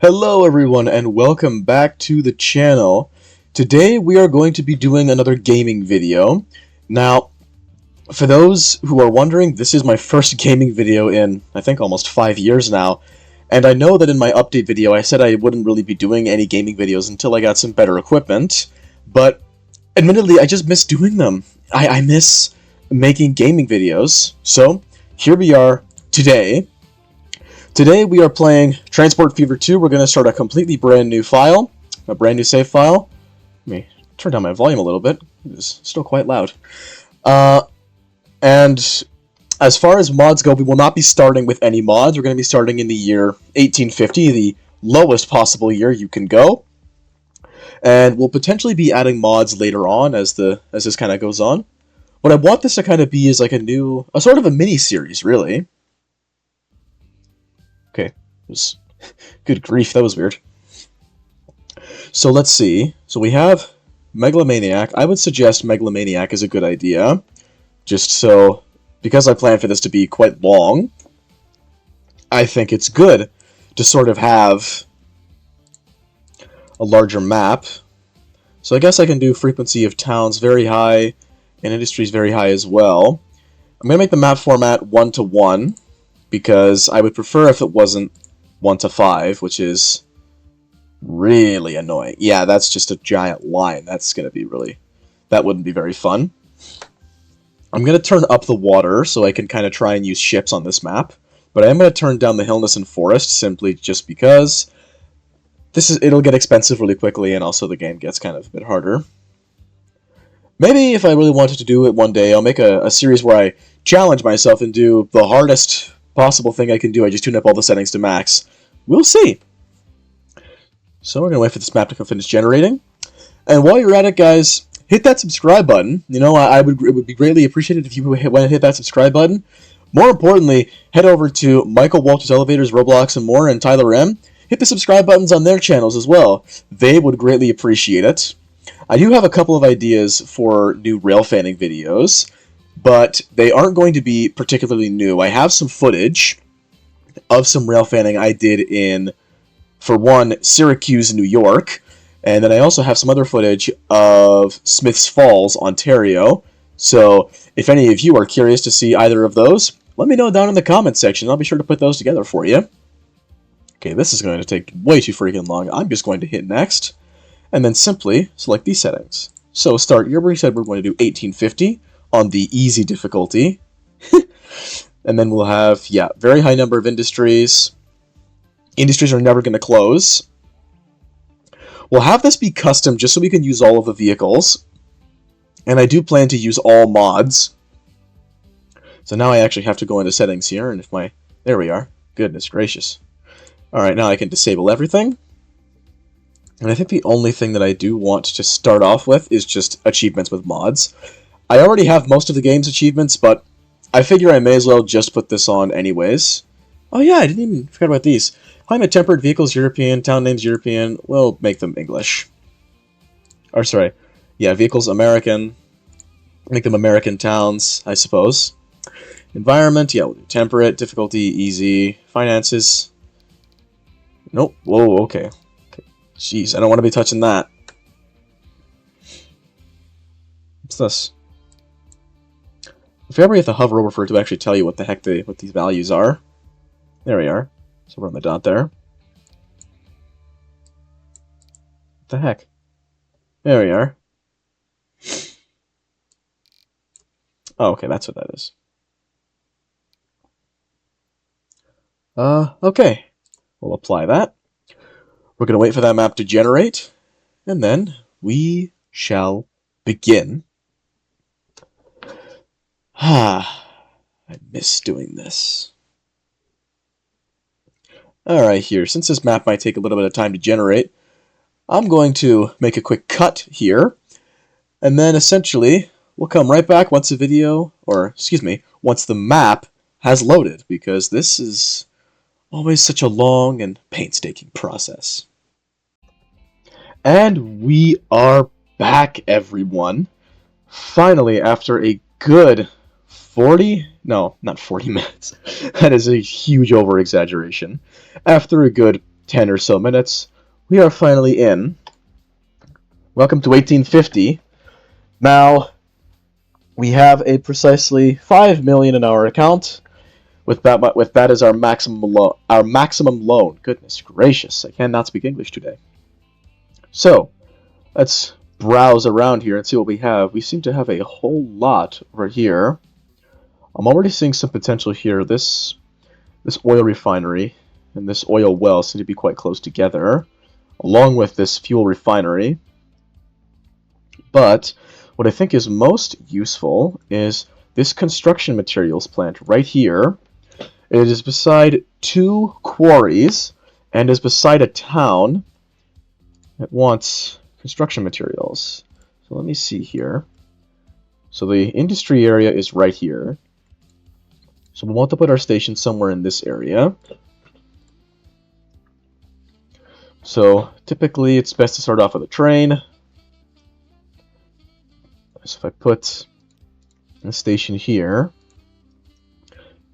Hello everyone and welcome back to the channel. Today we are going to be doing another gaming video. Now, for those who are wondering, this is my first gaming video in, I think, almost 5 years now. And I know that in my update video I said I wouldn't really be doing any gaming videos until I got some better equipment. But, admittedly, I just miss doing them. I miss making gaming videos. So, here we are today. Today we are playing Transport Fever 2. We're going to start a completely brand new file, a brand new save file. Let me turn down my volume a little bit. It's still quite loud. And as far as mods go, we will not be starting with any mods. We're going to be starting in the year 1850, the lowest possible year you can go. And we'll potentially be adding mods later on as this kind of goes on. What I want this to kind of be is like a sort of a mini-series, really. Okay, good grief, that was weird. So let's see. So we have Megalomaniac. I would suggest Megalomaniac is a good idea. Just so, because I plan for this to be quite long, I think it's good to sort of have a larger map. So I guess I can do frequency of towns very high, and industries very high as well. I'm going to make the map format 1:1. Because I would prefer if it wasn't 1:5, which is really annoying. Yeah, that's just a giant line. That's going to be that wouldn't be very fun. I'm going to turn up the water so I can kind of try and use ships on this map. But I am going to turn down the hillness and forest simply just because it'll get expensive really quickly, and also the game gets kind of a bit harder. Maybe if I really wanted to do it one day, I'll make a series where I challenge myself and do the hardest possible thing I can do. I just tune up all the settings to max. We'll see. So we're going to wait for this map to finish generating. And while you're at it, guys, hit that subscribe button. You know, it would be greatly appreciated if you went and hit that subscribe button. More importantly, head over to Michael Walters Elevators, Roblox, and more, and Tyler M. Hit the subscribe buttons on their channels as well. They would greatly appreciate it. I do have a couple of ideas for new rail fanning videos, but they aren't going to be particularly new. I have some footage of some rail fanning I did in, for one, Syracuse, New York, and then I also have some other footage of Smiths Falls, Ontario. So if any of you are curious to see either of those, let me know down in the comments section. I'll be sure to put those together for you. Okay, this is going to take way too freaking long. I'm just going to hit next, and then simply select these settings. So start year, we said we're going to do 1850. On the easy difficulty. And then we'll have, yeah, very high number of industries. Industries are never going to close. We'll have this be custom just so we can use all of the vehicles. And I do plan to use all mods. So now I actually have to go into settings here, and there we are. Goodness gracious. Alright, now I can disable everything. And I think the only thing that I do want to start off with is just achievements with mods. I already have most of the game's achievements, but I figure I may as well just put this on anyways. Oh yeah, I didn't even forget about these. Climate temperate, vehicles European, town names European. We'll make them English. Or sorry, yeah, vehicles American. Make them American towns, I suppose. Environment, yeah, we'll do temperate, difficulty, easy. Finances. Nope, whoa, okay. Jeez, I don't want to be touching that. What's this? If you ever have to hover over for it to actually tell you what the heck what these values are. There we are. So we're on the dot there. What the heck? There we are. Oh, okay, that's what that is. Okay. We'll apply that. We're going to wait for that map to generate, and then we shall begin. I miss doing this. Alright, here, since this map might take a little bit of time to generate, I'm going to make a quick cut here, and then essentially, we'll come right back once once the map has loaded, because this is always such a long and painstaking process. And we are back, everyone. Finally, after a good 40? No, not 40 minutes. That is a huge over-exaggeration. After a good 10 or so minutes, we are finally in. Welcome to 1850. Now, we have a precisely 5 million in our account. With that as our maximum loan. Goodness gracious, I cannot speak English today. So, let's browse around here and see what we have. We seem to have a whole lot over here. I'm already seeing some potential here. This oil refinery and this oil well seem to be quite close together, along with this fuel refinery. But what I think is most useful is this construction materials plant right here. It is beside 2 quarries and is beside a town that wants construction materials. So let me see here. So the industry area is right here. So we want to put our station somewhere in this area. So typically it's best to start off with a train. So if I put a station here,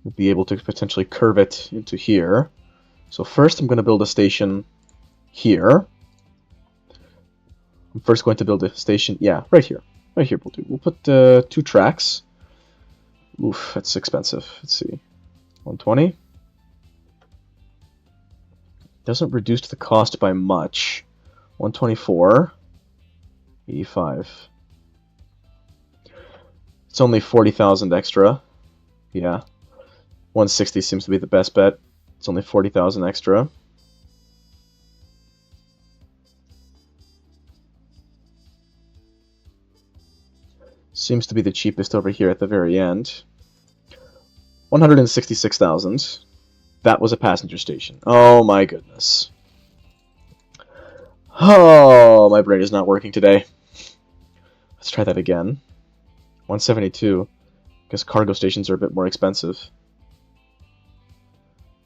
we'll be able to potentially curve it into here. So first I'm going to build a station here. I'm first going to build a station, yeah, right here. Right here we'll do. We'll put 2 tracks. Oof, that's expensive. Let's see. 120. Doesn't reduce the cost by much. 124. 85. It's only 40,000 extra. Yeah. 160 seems to be the best bet. It's only 40,000 extra. Seems to be the cheapest over here at the very end. 166,000. That was a passenger station. Oh my goodness. Oh, my brain is not working today. Let's try that again. 172. Because cargo stations are a bit more expensive.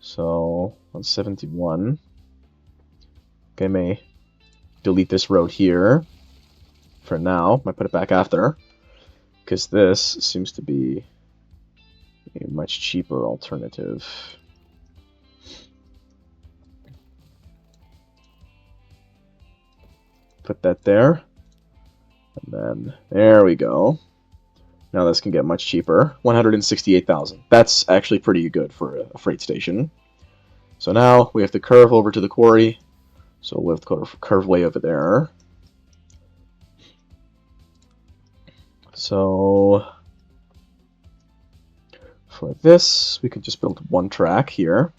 So, 171. Okay, I may delete this road here for now. Might put it back after. Because this seems to be a much cheaper alternative. Put that there. And then, there we go. Now this can get much cheaper. 168,000. That's actually pretty good for a freight station. So now we have to curve over to the quarry. So we'll have to curve way over there. So for this, we could just build 1 track here.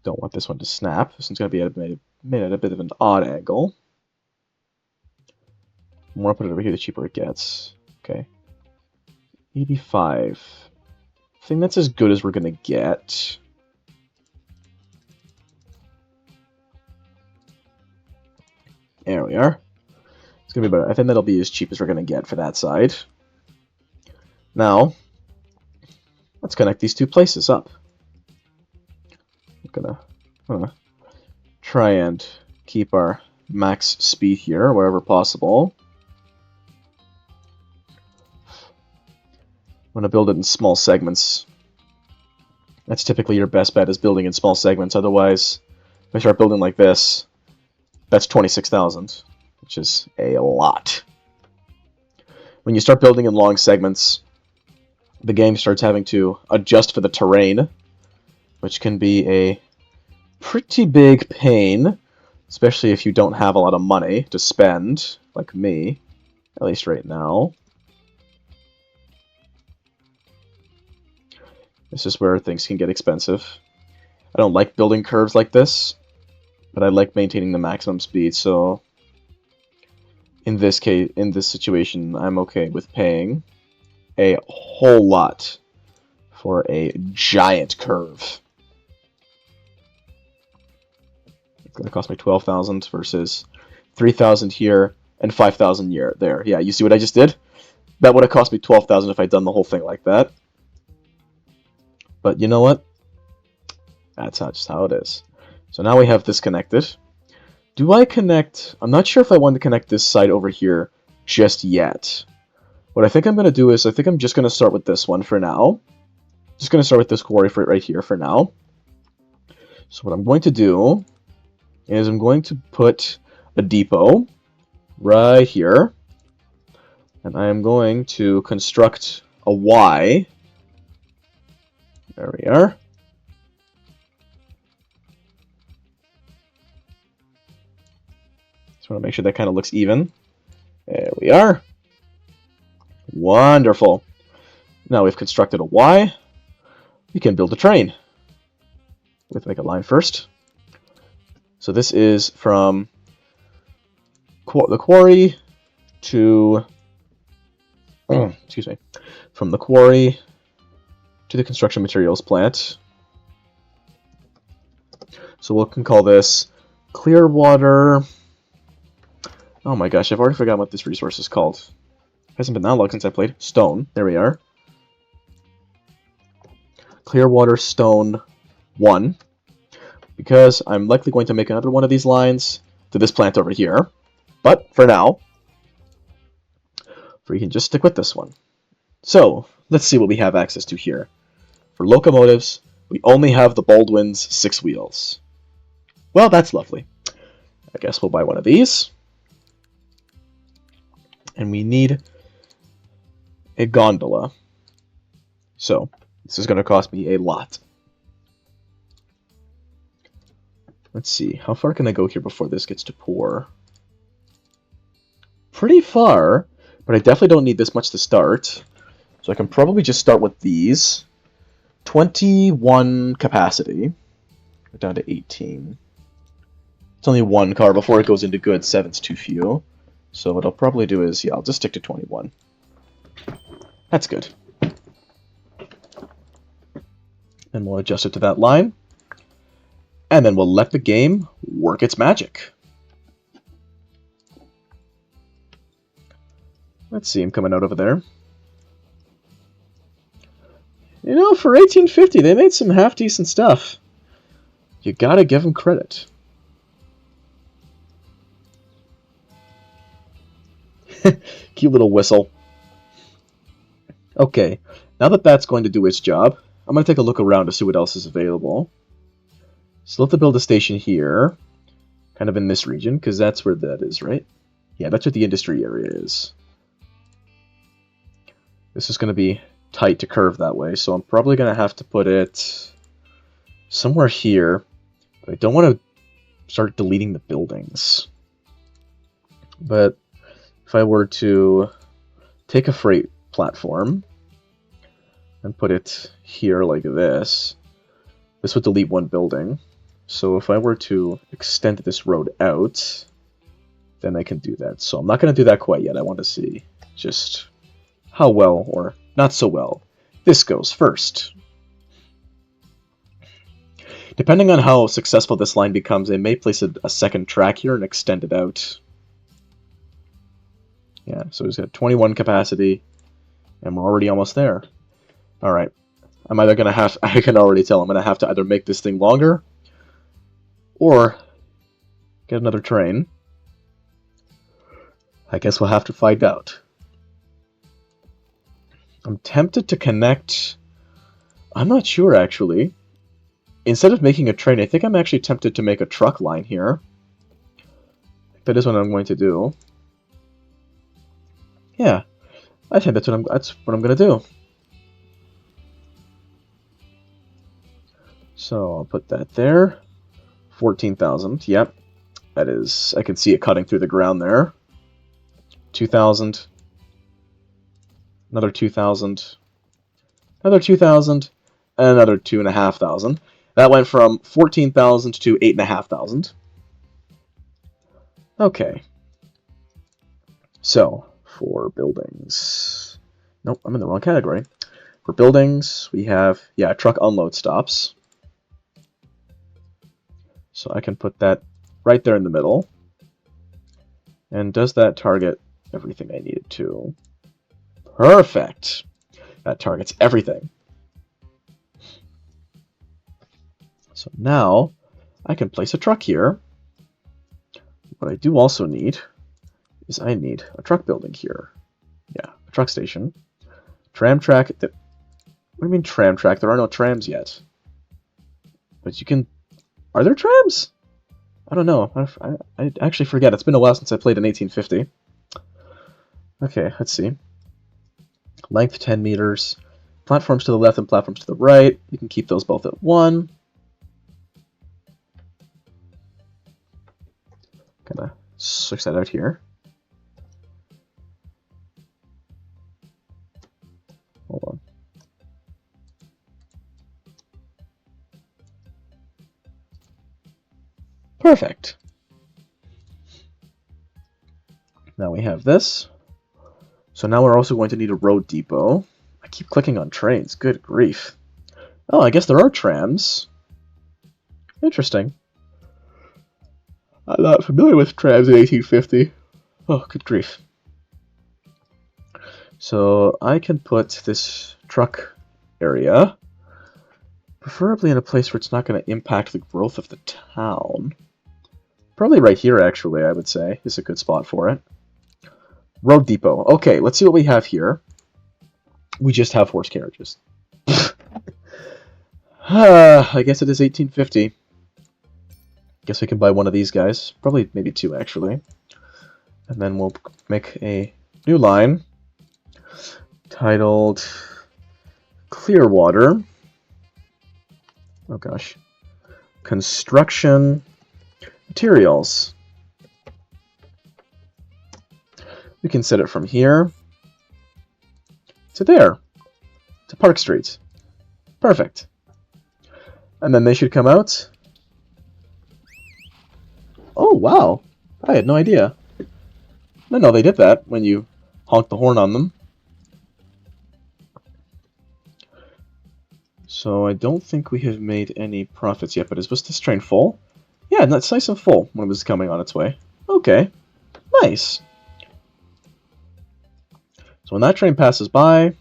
Don't want this one to snap. This one's going to be made at a bit of an odd angle. The more I put it over here, the cheaper it gets. Okay. 85. I think that's as good as we're going to get. There we are. It's going to be better. I think that'll be as cheap as we're going to get for that side. Now, let's connect these 2 places up. I'm gonna try and keep our max speed here wherever possible. I'm gonna build it in small segments. That's typically your best bet, is building in small segments. Otherwise, if I start building like this, that's 26,000, which is a lot. When you start building in long segments, the game starts having to adjust for the terrain, which can be a pretty big pain, especially if you don't have a lot of money to spend, like me, at least right now. This is where things can get expensive. I don't like building curves like this, but I like maintaining the maximum speed, so in this case, in this situation, I'm okay with paying a whole lot for a giant curve. It's going to cost me 12,000 versus 3,000 here and 5,000 there. Yeah, you see what I just did? That would have cost me 12,000 if I'd done the whole thing like that. But you know what? That's just how it is. So now we have this connected. Do I connect? I'm not sure if I want to connect this side over here just yet. What I think I'm going to do is I think I'm just going to start with this one for now. Just going to start with this quarry right here for now. So what I'm going to do is I'm going to put a depot right here. And I am going to construct a Y. There we are. Just want to make sure that kind of looks even. There we are. Wonderful. Now we've constructed a Y. We can build a train. Let's make a line first. So this is from the quarry to... excuse me. From the quarry to the construction materials plant. So we can call this Clearwater... Oh my gosh, I've already forgotten what this resource is called. It hasn't been that long since I played. Stone. There we are. Clearwater Stone 1. Because I'm likely going to make another one of these lines to this plant over here. But for now, we can just stick with this one. So, let's see what we have access to here. For locomotives, we only have the Baldwin's 6 wheels. Well, that's lovely. I guess we'll buy one of these. And we need a gondola. So, this is going to cost me a lot. Let's see, how far can I go here before this gets to poor? Pretty far, but I definitely don't need this much to start. So I can probably just start with these. 21 capacity. We're down to 18. It's only one car before it goes into good. 7's too few. So what I'll probably do is, yeah, I'll just stick to 21. That's good. And we'll adjust it to that line. And then we'll let the game work its magic. Let's see him coming out over there. You know, for 1850, they made some half-decent stuff. You gotta give them credit. Cute little whistle. Okay, now that that's going to do its job, I'm going to take a look around to see what else is available. So let's build a station here, kind of in this region, because that's where that is, right? Yeah, that's what the industry area is. This is going to be tight to curve that way, so I'm probably going to have to put it somewhere here. But I don't want to start deleting the buildings. But if I were to take a freight platform and put it here like this, this would delete one building. So if I were to extend this road out, then I can do that. So I'm not going to do that quite yet. I want to see just how well, or not so well, this goes first. Depending on how successful this line becomes, I may place a second track here and extend it out. Yeah, so it's got 21 capacity, and we're already almost there. Alright, I'm either going to have, I can already tell, I'm going to have to either make this thing longer, or get another train. I guess we'll have to find out. I'm tempted to connect, I'm not sure actually. Instead of making a train, I think I'm actually tempted to make a truck line here. That is what I'm going to do. Yeah, I think that's what I'm going to do. So I'll put that there. 14,000. Yep, that is. I can see it cutting through the ground there. 2,000. Another 2,000. Another 2,000. And another 2,500. That went from 14,000 to 8,500. Okay. So, for buildings... Nope, I'm in the wrong category. For buildings, we have, yeah, truck unload stops. So I can put that right there in the middle. And does that target everything I need it to? Perfect! That targets everything. So now, I can place a truck here. What I do also need is I need a truck building here. Yeah, a truck station. Tram track. What do you mean tram track? There are no trams yet. But you can... Are there trams? I don't know. I actually forget. It's been a while since I played in 1850. Okay, let's see. Length 10 meters. Platforms to the left and platforms to the right. You can keep those both at 1. Gonna switch that out here. Hold on. Perfect. Now we have this. So now we're also going to need a road depot. I keep clicking on trains. Good grief. Oh, I guess there are trams. Interesting. I'm not familiar with trams in 1850. Oh, good grief. So I can put this truck area, preferably in a place where it's not going to impact the growth of the town. Probably right here, actually, I would say, is a good spot for it. Road depot. Okay, let's see what we have here. We just have horse carriages. I guess it is 1850. Guess we can buy one of these guys. Probably maybe 2, actually. And then we'll make a new line titled Clearwater. Oh gosh. Construction materials. We can set it from here to there, to Park Street. Perfect. And then they should come out. Oh, wow. I had no idea. No, they did that when you honked the horn on them. So I don't think we have made any profits yet, but was this train full? Yeah, that's nice and full when it was coming on its way. Okay. Nice. So when that train passes by,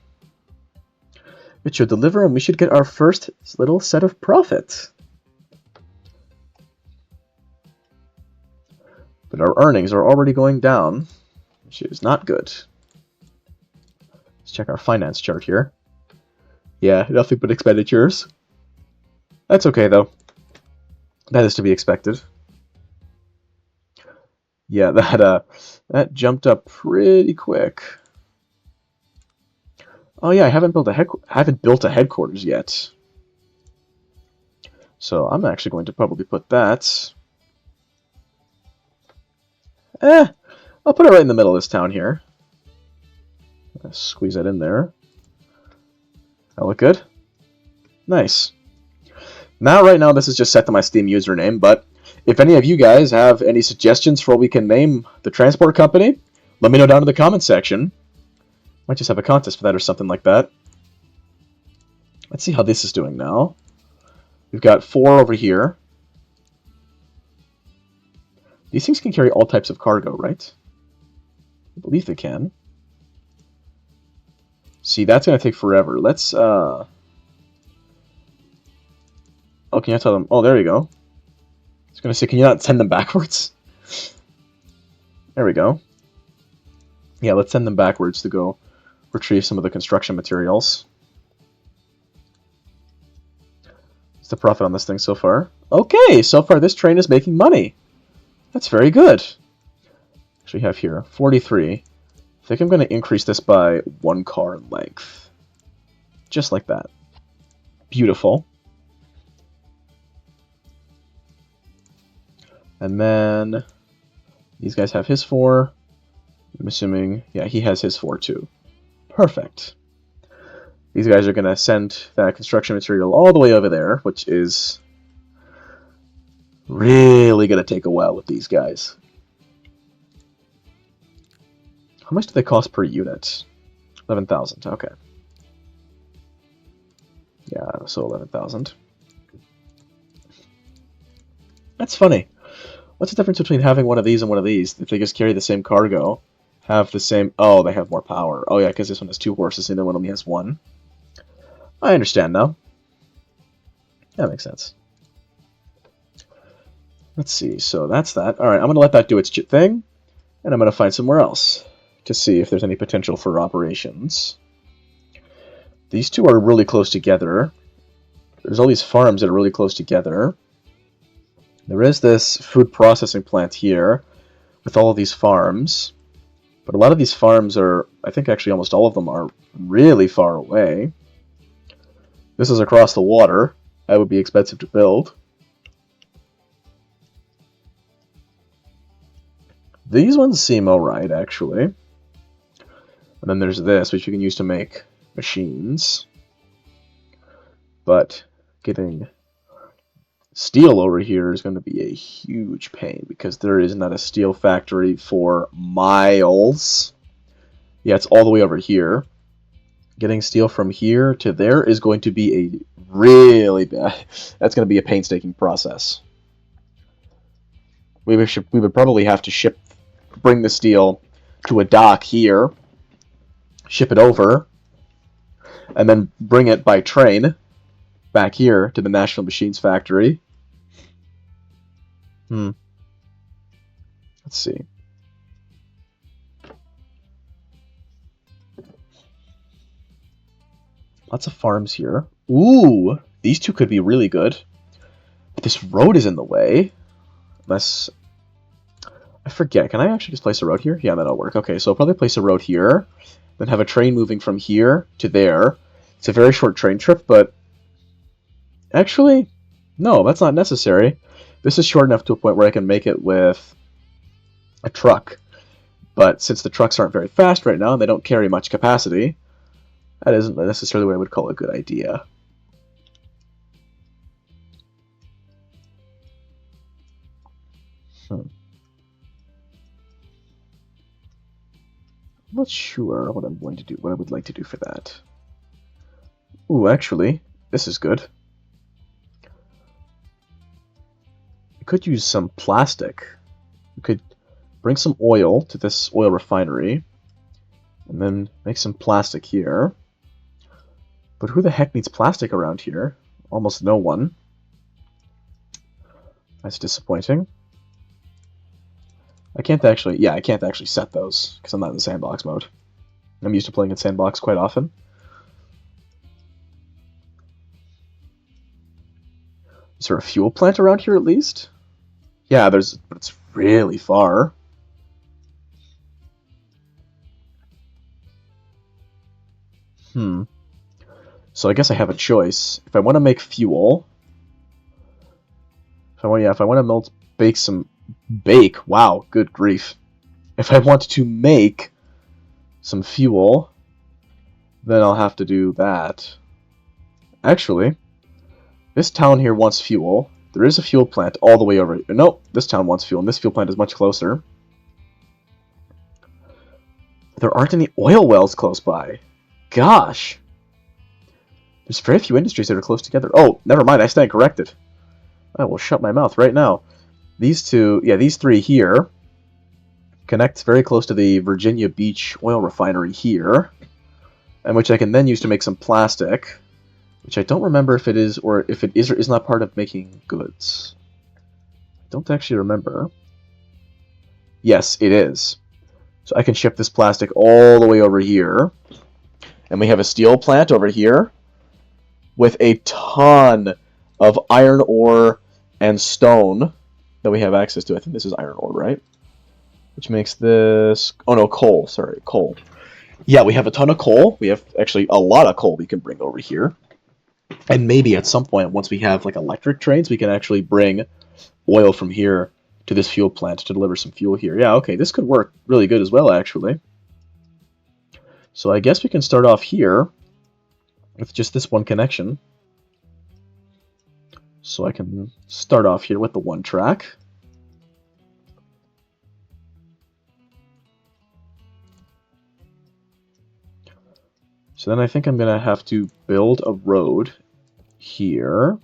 it should deliver and we should get our first little set of profit. But our earnings are already going down, which is not good. Let's check our finance chart here. Yeah, nothing but expenditures. That's okay, though. That is to be expected. Yeah, that jumped up pretty quick. Oh yeah, I haven't built a headquarters yet. So I'm actually going to probably put that. I'll put it right in the middle of this town here. Squeeze that in there. That look good? Nice. Now, right now, this is just set to my Steam username, but if any of you guys have any suggestions for what we can name the transport company, let me know down in the comments section. Might just have a contest for that or something like that. Let's see how this is doing now. We've got 4 over here. These things can carry all types of cargo, right? I believe they can. See, that's going to take forever. Let's, Oh, can you tell them? Oh, there you go. I was going to say, can you not send them backwards? There we go. Yeah, let's send them backwards to go retrieve some of the construction materials. What's the profit on this thing so far? Okay, so far this train is making money. That's very good. Actually, have here 43. I think I'm going to increase this by 1 car in length. Just like that. Beautiful. And then these guys have his 4. I'm assuming, yeah, he has his 4 too. Perfect. These guys are going to send that construction material all the way over there, which is really going to take a while with these guys. How much do they cost per unit? 11,000, okay. Yeah, so 11,000. That's funny. What's the difference between having one of these and one of these? If they just carry the same cargo, have the same... Oh, they have more power. Oh yeah, because this one has 2 horses and the other one only has 1. I understand now. That makes sense. Let's see, so that's that. Alright, I'm going to let that do its thing, and I'm going to find somewhere else to see if there's any potential for operations. These two are really close together. There's all these farms that are really close together. There is this food processing plant here with all of these farms. But a lot of these farms are, I think actually almost all of them are really far away. This is across the water. That would be expensive to build. These ones seem alright, actually. And then there's this, which you can use to make machines. But getting steel over here is going to be a huge pain, because there is not a steel factory for miles. Yeah, it's all the way over here. Getting steel from here to there is going to be a really bad... That's going to be a painstaking process. We would probably have to bring the steel to a dock here, ship it over, and then bring it by train back here to the National Machines factory. Let's see. Lots of farms here. Ooh, these two could be really good. But this road is in the way. Unless... I forget, can I actually just place a road here? Yeah, that'll work. Okay, so I'll probably place a road here, then have a train moving from here to there. It's a very short train trip, but... Actually, no, that's not necessary. This is short enough to a point where I can make it with a truck. But since the trucks aren't very fast right now, and they don't carry much capacity, that isn't necessarily what I would call a good idea. I'm not sure what I'm going to do, what I would like to do for that. Ooh, actually, this is good. We could use some plastic. We could bring some oil to this oil refinery, and then make some plastic here. But who the heck needs plastic around here? Almost no one. That's disappointing. I can't actually set those, because I'm not in the sandbox mode. I'm used to playing in sandbox quite often. Is there a fuel plant around here at least? Yeah, but it's really far. So I guess I have a choice. If I want to make fuel, if I want to bake. Wow, good grief. If I want to make some fuel, then I'll have to do that. Actually, this town here wants fuel. There is a fuel plant all the way over here. Nope, this town wants fuel, and this fuel plant is much closer. There aren't any oil wells close by. Gosh. There's very few industries that are close together. Oh, never mind, I stand corrected. I will shut my mouth right now. These three here connect very close to the Virginia Beach oil refinery here, and which I can then use to make some plastic, which I don't remember if it is or if it is or is not part of making goods. I don't actually remember. Yes, it is. So I can ship this plastic all the way over here, and we have a steel plant over here with a ton of iron ore and stone that we have access to. I think this is iron ore, right? Which makes this... Oh no, coal. Sorry, coal. Yeah, we have a ton of coal. We have actually a lot of coal we can bring over here. And maybe at some point, once we have like electric trains, we can actually bring oil from here to this fuel plant to deliver some fuel here. Yeah, okay, this could work really good as well, actually. So I guess we can start off here with just this one connection. So I can start off here with the one track. So then I think I'm going to have to build a road here.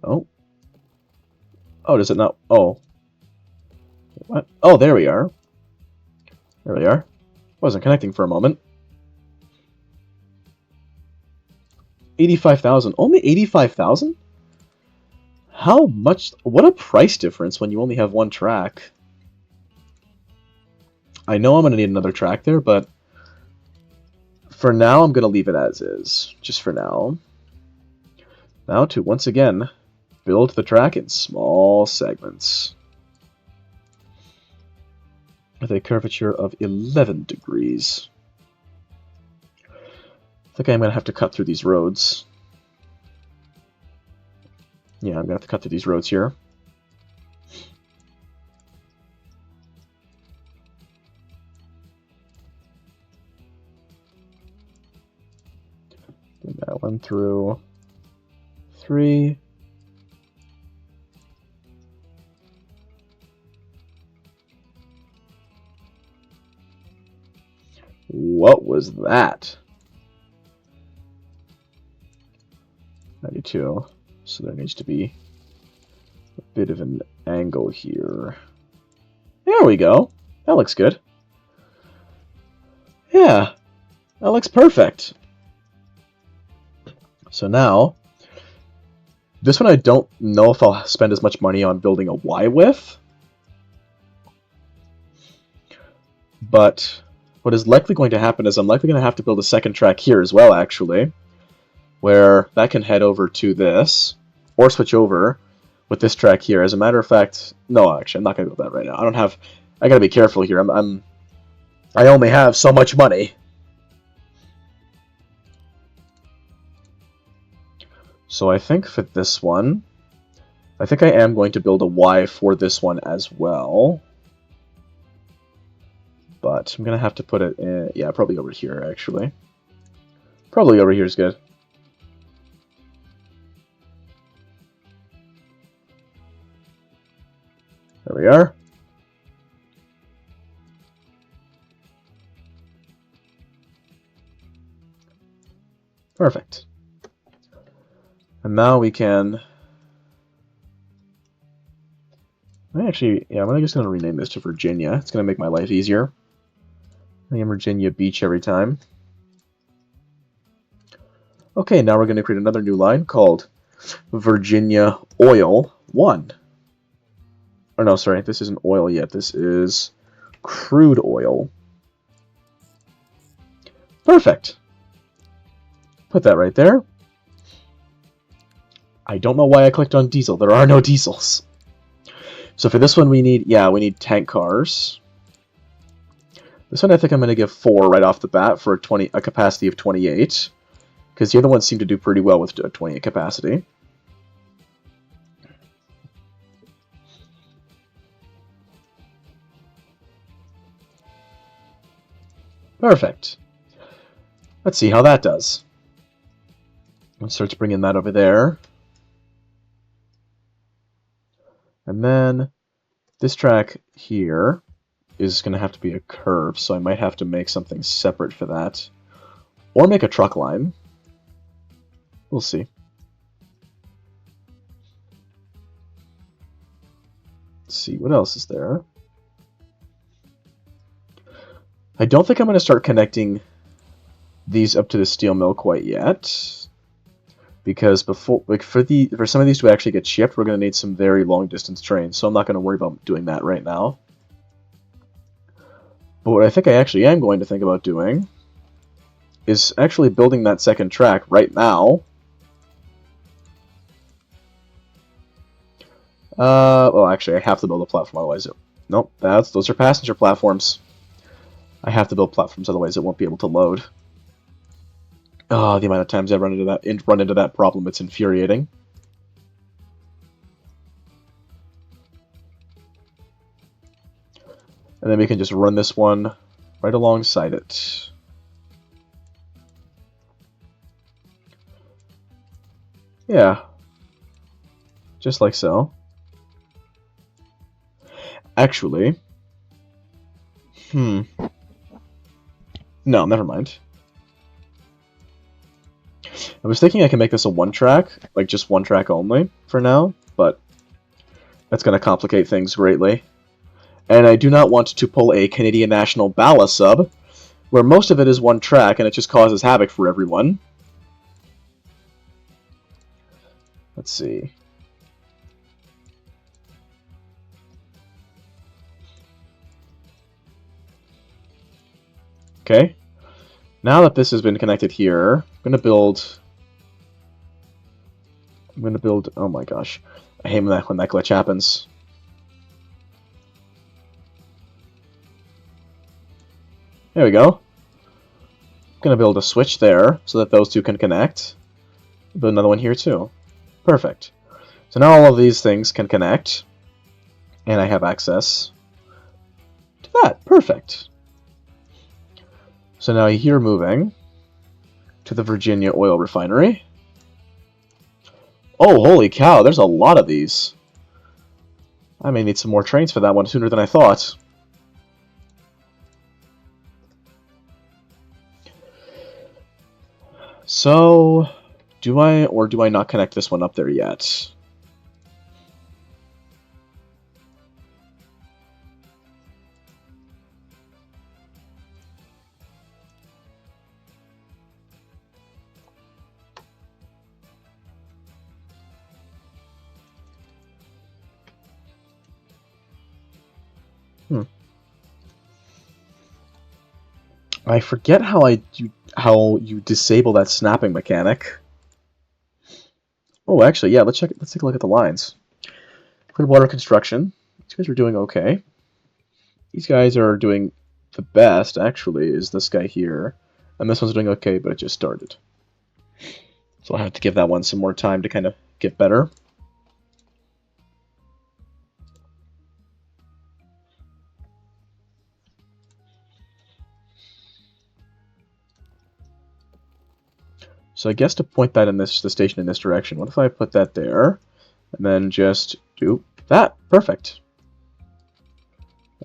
Oh. Oh, does it not? Oh. What? Oh, there we are. There we are. Wasn't connecting for a moment. 85,000. Only 85,000? How much? What a price difference when you only have one track. I know I'm going to need another track there, but For now, I'm going to leave it as is, just for now. Now to, once again, build the track in small segments. With a curvature of 11 degrees. I think I'm going to have to cut through these roads. Yeah, I'm going to have to cut through these roads here. Do that one through 3. What was that? 92. So there needs to be a bit of an angle here. There we go. That looks good. Yeah, that looks perfect. So now, this one I don't know if I'll spend as much money on building a Y with. But what is likely going to happen is I'm likely going to have to build a second track here as well, actually. Where that can head over to this, or switch over with this track here. As a matter of fact, no, actually, I'm not going to build that right now. I got to be careful here. I only have so much money. So I think for this one, I think I am going to build a Y for this one as well. But I'm going to have to put it in, yeah, probably over here, actually. Probably over here is good. There we are. Perfect. And now we can... Actually, yeah, I'm just going to rename this to Virginia. It's going to make my life easier. I am Virginia Beach every time. Okay, now we're going to create another new line called Virginia Oil 1. Oh no, sorry, this isn't oil yet. This is crude oil. Perfect. Put that right there. I don't know why I clicked on diesel. There are no diesels. So for this one we need, we need tank cars. This one I think I'm going to give 4 right off the bat for a capacity of 28. Because the other ones seem to do pretty well with 28 capacity. Perfect. Let's see how that does. Let's start bringing that over there. And then this track here is going to have to be a curve, so I might have to make something separate for that. Or make a truck line. We'll see. Let's see, what else is there? I don't think I'm going to start connecting these up to the steel mill quite yet, because before, for some of these to actually get shipped, we're going to need some very long distance trains, so I'm not going to worry about doing that right now. But what I think I actually am going to think about doing is actually building that second track right now. Well, actually, I have to build a platform, otherwise nope, those are passenger platforms. I have to build platforms, otherwise it won't be able to load. Oh, the amount of times I run into that problem, it's infuriating. And then we can just run this one right alongside it. Yeah. Just like so. Actually... No, never mind. I was thinking I can make this a one-track, like just one track only for now, but that's going to complicate things greatly. And I do not want to pull a Canadian National Bala sub, where most of it is one track and it just causes havoc for everyone. Let's see. Okay. Now that this has been connected here, I'm gonna build. Oh my gosh, I hate when that glitch happens. There we go. Gonna build a switch there so that those two can connect. Build another one here too. Perfect. So now all of these things can connect, and I have access to that. Perfect. So now here moving to the Virginia oil refinery. Oh, holy cow, there's a lot of these. I may need some more trains for that one sooner than I thought. So, do I or do I not connect this one up there yet? I forget how you disable that snapping mechanic. Oh, actually, yeah. Let's check. Let's take a look at the lines. Clearwater Construction. These guys are doing okay. These guys are doing the best. Actually, is this guy here, and this one's doing okay, but it just started. So I'll have to give that one some more time to kind of get better. So I guess to point that in the station in this direction, what if I put that there, and then just do that? Perfect.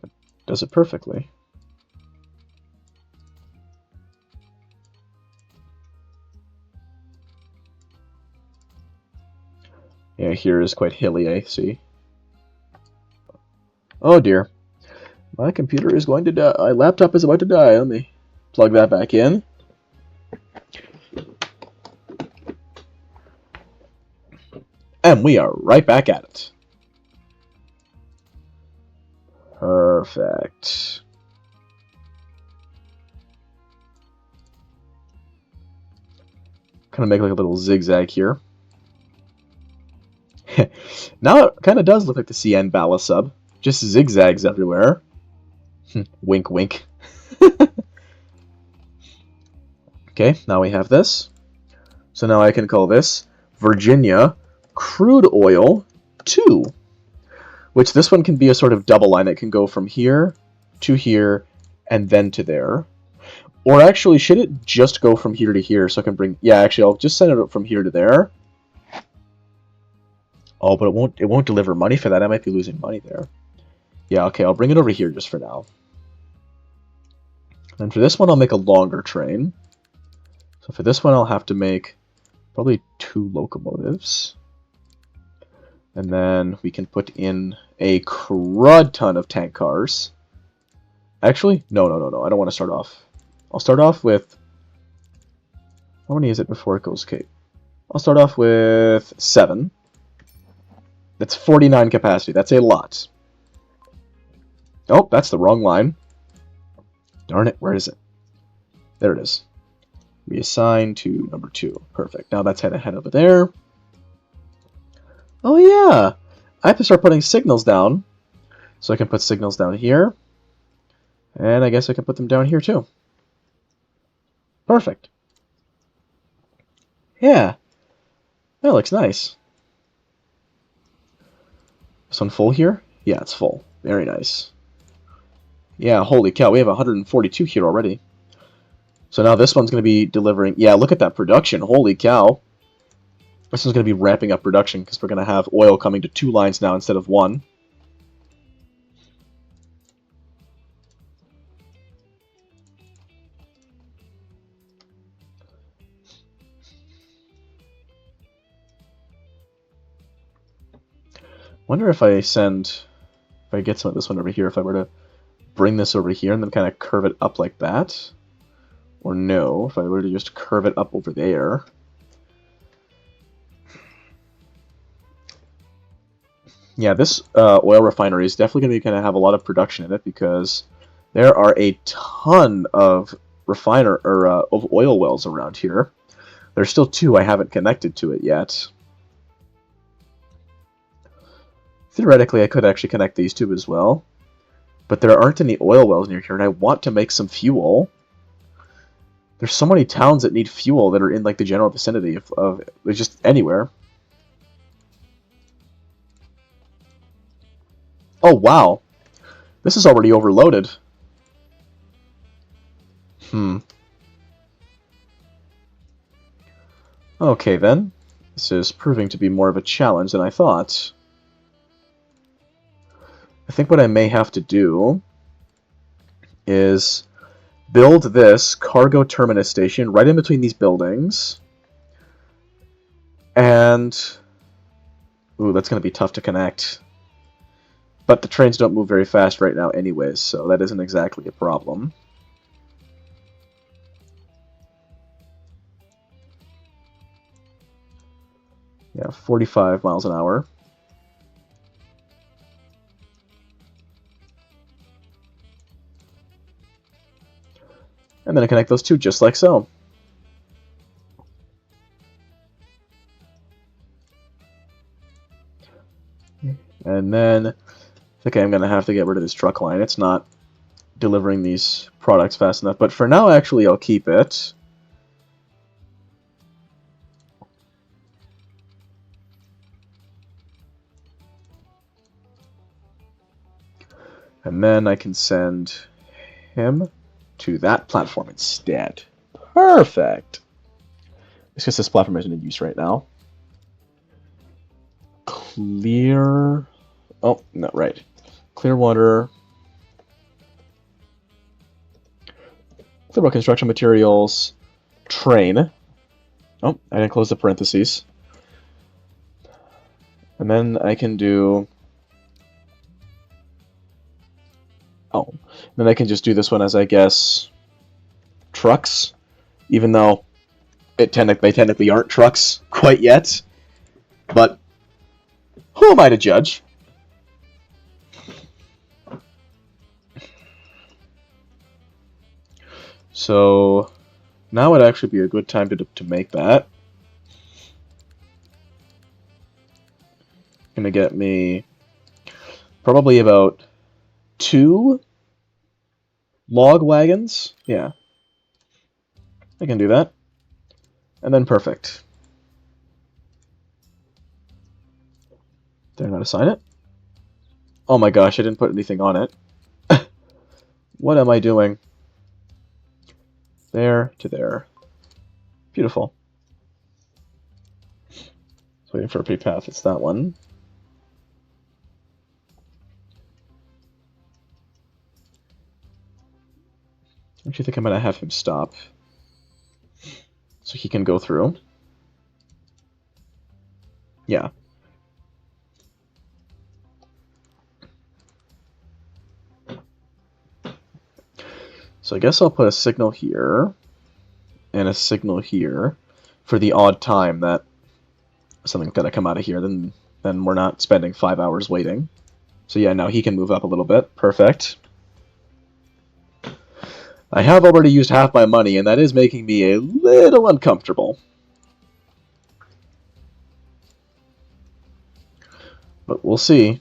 That does it perfectly. Yeah, here is quite hilly, I see. Oh dear. My computer is going to die. My laptop is about to die. Let me plug that back in. And we are right back at it. Perfect. Kind of make like a little zigzag here. Now it kind of does look like the CN Bala sub. Just zigzags everywhere. Wink, wink. Okay, now we have this. So now I can call this Virginia Crude Oil 2. Which this one can be a sort of double line. It can go from here to here and then to there. Or actually, should it just go from here to here so I can bring... Yeah, actually, I'll just send it up from here to there. Oh, but it won't deliver money for that. I might be losing money there. Yeah, okay, I'll bring it over here just for now. And for this one, I'll make a longer train. So for this one, I'll have to make probably 2 locomotives. And then we can put in a crud ton of tank cars. Actually, no. I don't want to start off. I'll start off with... How many is it before it goes Cape? I'll start off with 7. That's 49 capacity. That's a lot. Oh, that's the wrong line. Darn it, where is it? There it is. Reassign to number 2. Perfect. Now that's head over there. Oh yeah! I have to start putting signals down. So I can put signals down here. And I guess I can put them down here too. Perfect. Yeah. That looks nice. This one full here? Yeah, it's full. Very nice. Yeah, holy cow, we have 142 here already. So now this one's going to be delivering... Yeah, look at that production. Holy cow. This one's going to be ramping up production because we're going to have oil coming to 2 lines now instead of 1. Wonder if I get some of this one over here, if I were to bring this over here and then kind of curve it up like that. Or no, if I were to just curve it up over there. Yeah, this oil refinery is definitely going to have a lot of production in it because there are a ton of refiner or of oil wells around here. There's still 2 I haven't connected to it yet. Theoretically, I could actually connect these 2 as well. But there aren't any oil wells near here, and I want to make some fuel. There's so many towns that need fuel that are in like the general vicinity of just anywhere. Oh, wow. This is already overloaded. Okay, then. This is proving to be more of a challenge than I thought. I think what I may have to do is build this cargo terminus station right in between these buildings. And... ooh, that's going to be tough to connect. But the trains don't move very fast right now anyways, so that isn't exactly a problem. Yeah, 45 miles an hour. And then I connect those 2 just like so. And then I think I'm going to have to get rid of this truck line. It's not delivering these products fast enough. But for now, actually, I'll keep it. And then I can send him to that platform instead. Perfect! It's just this platform isn't in use right now. Clear... oh, no, right. Clearwater. Clearwater construction materials. Train. Oh, I didn't close the parentheses. And then I can do... oh, then I can just do this one as, I guess, trucks, even though they technically aren't trucks quite yet. But who am I to judge? So now would actually be a good time to make that. Gonna get me probably about 2 log wagons. Yeah, I can do that. And then perfect. Did I not assign it? Oh my gosh, I didn't put anything on it. What am I doing? There to there. Beautiful. So waiting for a pre-path, it's that one. Don't you think I'm going to have him stop so he can go through? Yeah. So I guess I'll put a signal here and a signal here for the odd time that something's going to come out of here. Then we're not spending 5 hours waiting. So yeah, now he can move up a little bit. Perfect. I have already used half my money, and that is making me a little uncomfortable. But we'll see.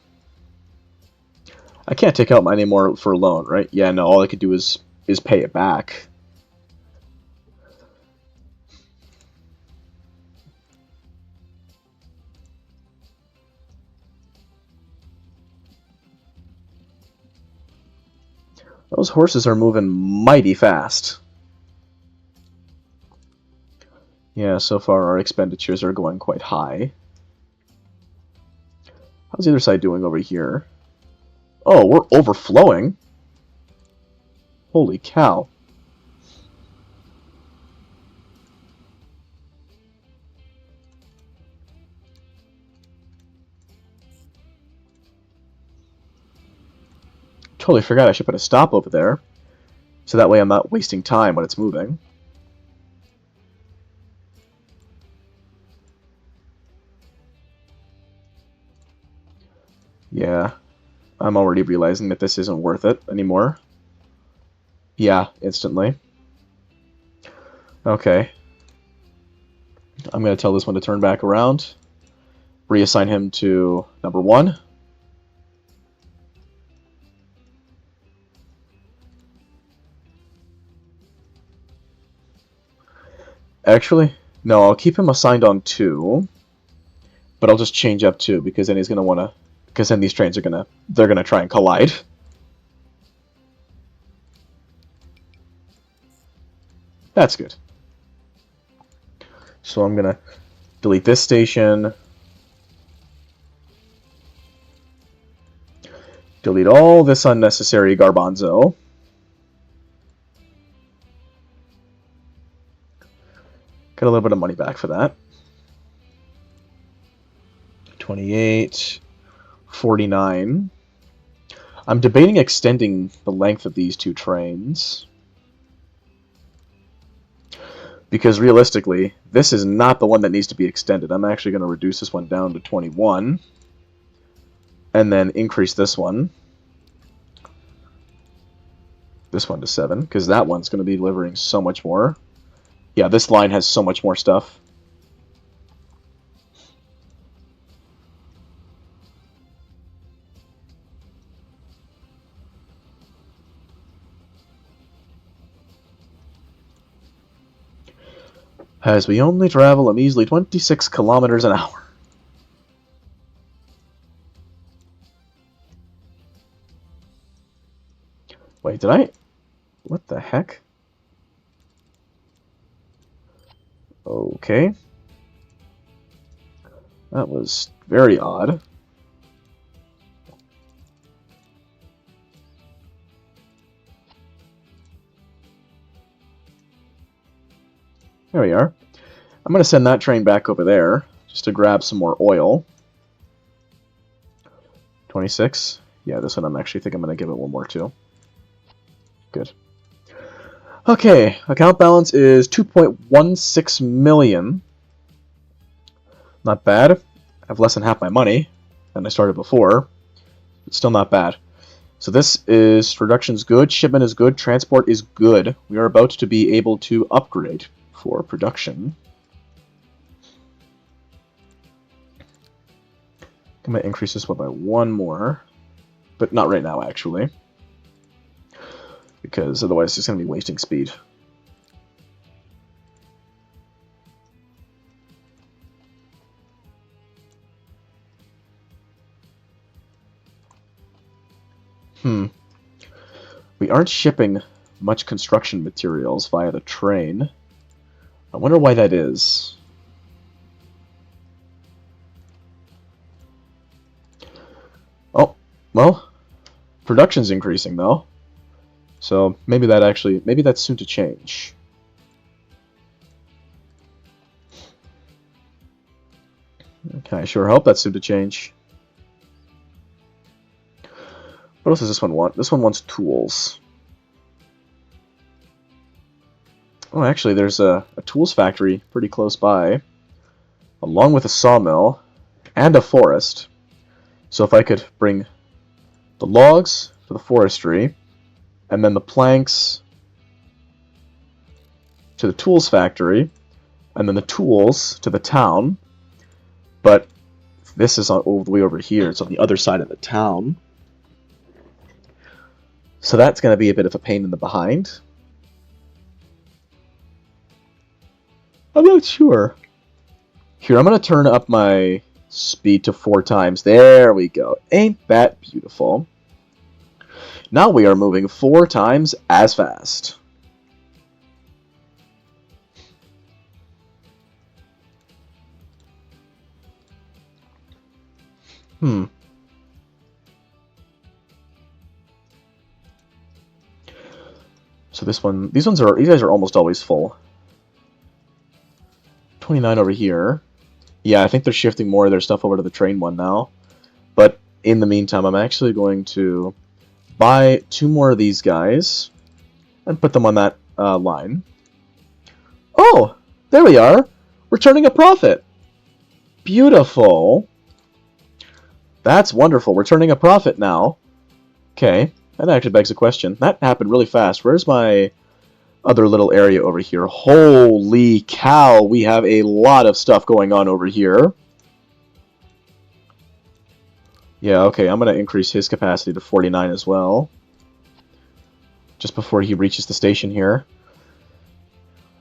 I can't take out money more for a loan, right? Yeah, no, all I could do is pay it back. Those horses are moving mighty fast. Yeah, so far our expenditures are going quite high. How's the other side doing over here? Oh, we're overflowing. Holy cow. Totally forgot I should put a stop over there. So that way I'm not wasting time when it's moving. Yeah, I'm already realizing that this isn't worth it anymore. Yeah, instantly. Okay. I'm going to tell this one to turn back around. Reassign him to number 1. Actually, no, I'll keep him assigned on 2. But I'll just change up 2 because then he's going to want to... Because then these trains are going to... They're going to try and collide. That's good. So I'm going to delete this station. Delete all this unnecessary garbanzo. Get a little bit of money back for that. 28, 49. I'm debating extending the length of these 2 trains. Because realistically, this is not the one that needs to be extended. I'm actually going to reduce this one down to 21. And then increase this one. This one to 7, because that one's going to be delivering so much more. Yeah, this line has so much more stuff. As we only travel a measly 26 kilometers an hour. Wait, did I... What the heck? Okay. That was very odd. There we are. I'm going to send that train back over there just to grab some more oil. 26. Yeah, this one I'm actually think I'm going to give it one more too. Good. Okay, account balance is 2.16 million. Not bad. I have less than half my money than I started before. It's still not bad. So this is, production's good, shipment is good, transport is good. We are about to be able to upgrade for production. I'm going to increase this one by 1 more. But not right now, actually. Because otherwise it's going to be wasting speed. We aren't shipping much construction materials via the train. I wonder why that is. Oh, well, production's increasing though. So maybe that's soon to change. Okay, I sure hope that's soon to change. What else does this one want? This one wants tools. Oh, actually, there's a tools factory pretty close by, along with a sawmill and a forest. So if I could bring the logs to the forestry, and then the planks to the tools factory, and then the tools to the town, but this is all the way over here. It's on the other side of the town. So that's going to be a bit of a pain in the behind. I'm not sure. Here, I'm going to turn up my speed to 4 times. There we go. Ain't that beautiful? Now we are moving 4 times as fast. So these guys are almost always full. 29 over here. Yeah, I think they're shifting more of their stuff over to the train one now. But in the meantime, I'm actually going to buy 2 more of these guys and put them on that line. Oh, there we are. We're turning a profit. Beautiful. That's wonderful. We're turning a profit now. Okay, that actually begs a question. That happened really fast. Where's my... other little area over here. Holy cow, we have a lot of stuff going on over here. Yeah, okay, I'm going to increase his capacity to 49 as well. Just before he reaches the station here.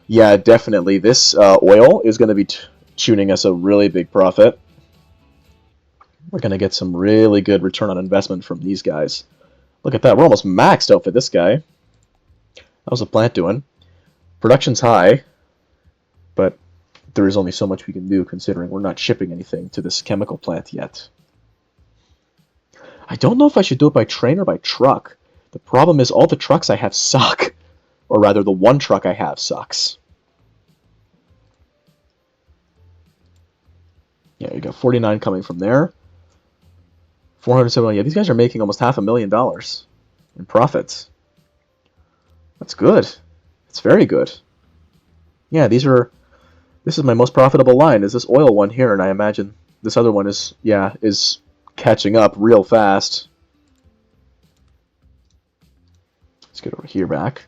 Yeah, definitely. This oil is going to be tuning us a really big profit. We're going to get some really good return on investment from these guys. Look at that. We're almost maxed out for this guy. How's the plant doing? Production's high, but there is only so much we can do considering we're not shipping anything to this chemical plant yet. I don't know if I should do it by train or by truck. The problem is all the trucks I have suck. Or rather, the one truck I have sucks. Yeah, you got 49 coming from there. 471. Yeah, these guys are making almost $500,000 in profits. That's good. It's very good. Yeah, this is my most profitable line, is this oil one here, and I imagine this other one is catching up real fast. Let's get over here back.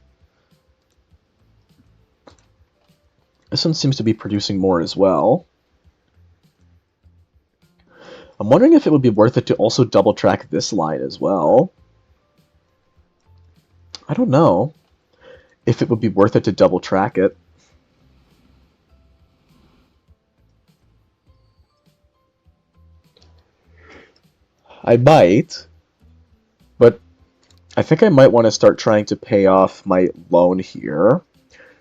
This one seems to be producing more as well. I'm wondering if it would be worth it to also double track this line as well. I don't know if it would be worth it to double track it. I might, but I think I might want to start trying to pay off my loan here.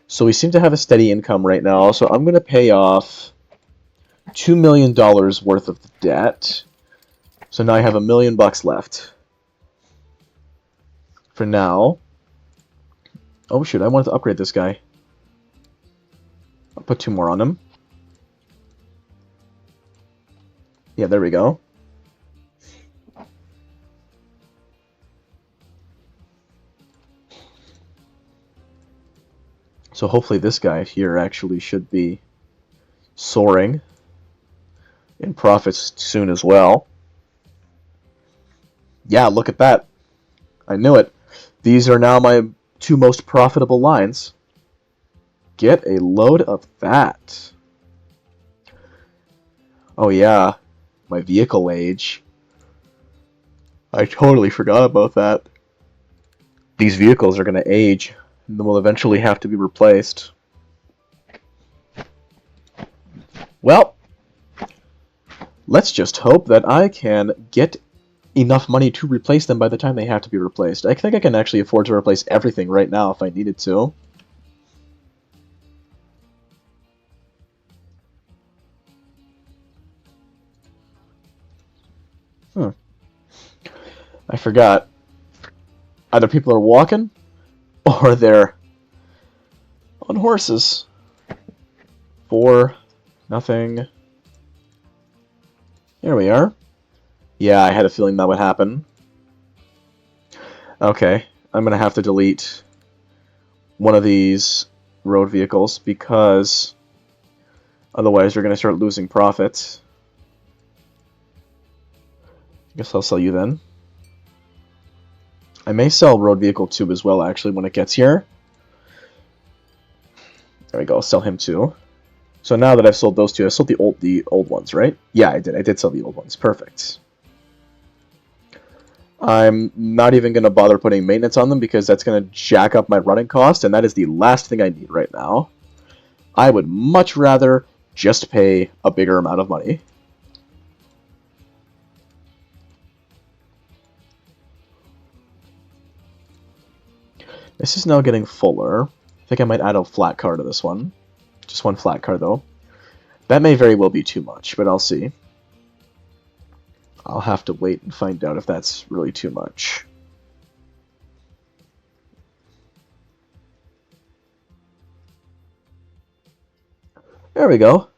So we seem to have a steady income right now, so I'm going to pay off $2 million worth of the debt. So now I have $1 million left. For now. Oh shoot, I wanted to upgrade this guy. I'll put 2 more on him. Yeah, there we go. So hopefully this guy here actually should be soaring in profits soon as well. Yeah, look at that. I knew it. These are now my 2 most profitable lines. Get a load of that. Oh yeah, my vehicle age. I totally forgot about that. These vehicles are going to age and will eventually have to be replaced. Well, let's just hope that I can get enough money to replace them by the time they have to be replaced. I think I can actually afford to replace everything right now if I needed to. I forgot. Either people are walking, or they're on horses. 4, nothing. Here we are. Yeah, I had a feeling that would happen. Okay, I'm going to have to delete one of these road vehicles because otherwise you're going to start losing profits. I guess I'll sell you then. I may sell road vehicle 2 as well, actually, when it gets here. There we go, I'll sell him too. So now that I've sold those 2, I sold the old ones, right? Yeah, I did. I did sell the old ones. Perfect. I'm not even going to bother putting maintenance on them because that's going to jack up my running cost, and that is the last thing I need right now. I would much rather just pay a bigger amount of money. This is now getting fuller. I think I might add a flat car to this one. Just one flat car, though. That may very well be too much, but I'll see. I'll have to wait and find out if that's really too much. There we go.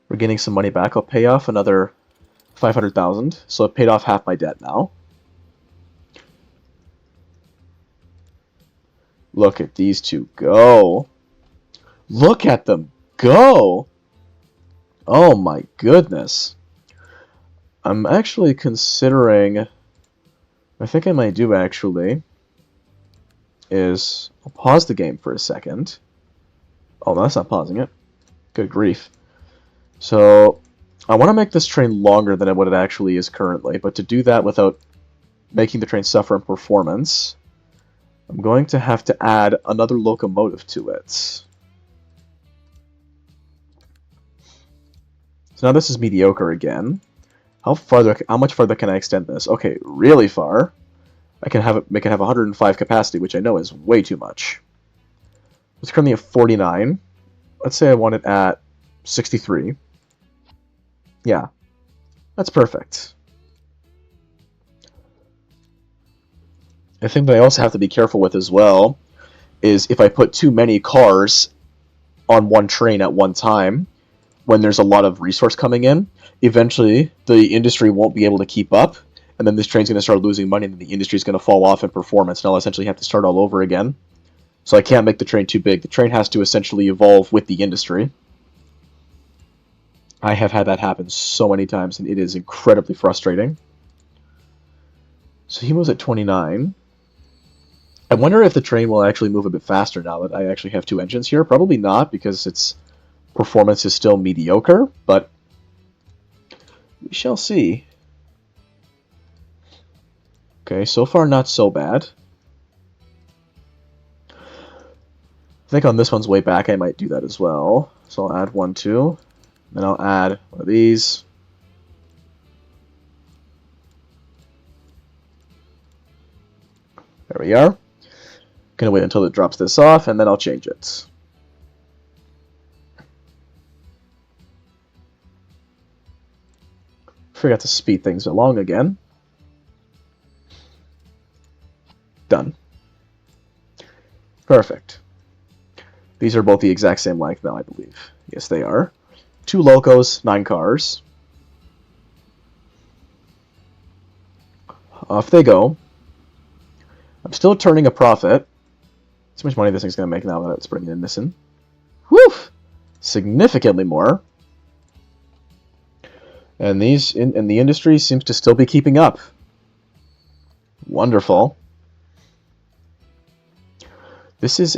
We're getting some money back. I'll pay off another 500,000, so I've paid off half my debt now. Look at these two go. Look at them go! Oh my goodness. I'm actually considering... I think I might do, actually. is I'll pause the game for a second. Oh, no, that's not pausing it. Good grief. So I want to make this train longer than what it actually is currently, but to do that without making the train suffer in performance, I'm going to have to add another locomotive to it. So now this is mediocre again. How much farther can I extend this? Okay, really far. I can make it have 105 capacity, which I know is way too much. It's currently at 49. Let's say I want it at 63. Yeah, that's perfect. I think that I also have to be careful with as well is if I put too many cars on one train at one time, when there's a lot of resource coming in, eventually the industry won't be able to keep up, and then this train's going to start losing money, and then the industry's going to fall off in performance, and I'll essentially have to start all over again. So I can't make the train too big. The train has to essentially evolve with the industry. I have had that happen so many times, and it is incredibly frustrating. So he moves at 29. I wonder if the train will actually move a bit faster now that I actually have two engines here. Probably not, because its performance is still mediocre, but we shall see. Okay, so far not so bad. I think on this one's way back I might do that as well. So I'll add 1, 2. Then I'll add one of these. There we are. Gonna wait until it drops this off, and then I'll change it. Forgot to speed things along again. Done. Perfect. These are both the exact same length now, I believe. Yes, they are. 2 locos, 9 cars. Off they go. I'm still turning a profit. See how much money this thing's going to make now that it's bringing in this in. Whew! Significantly more. And the industry seems to still be keeping up. Wonderful. This is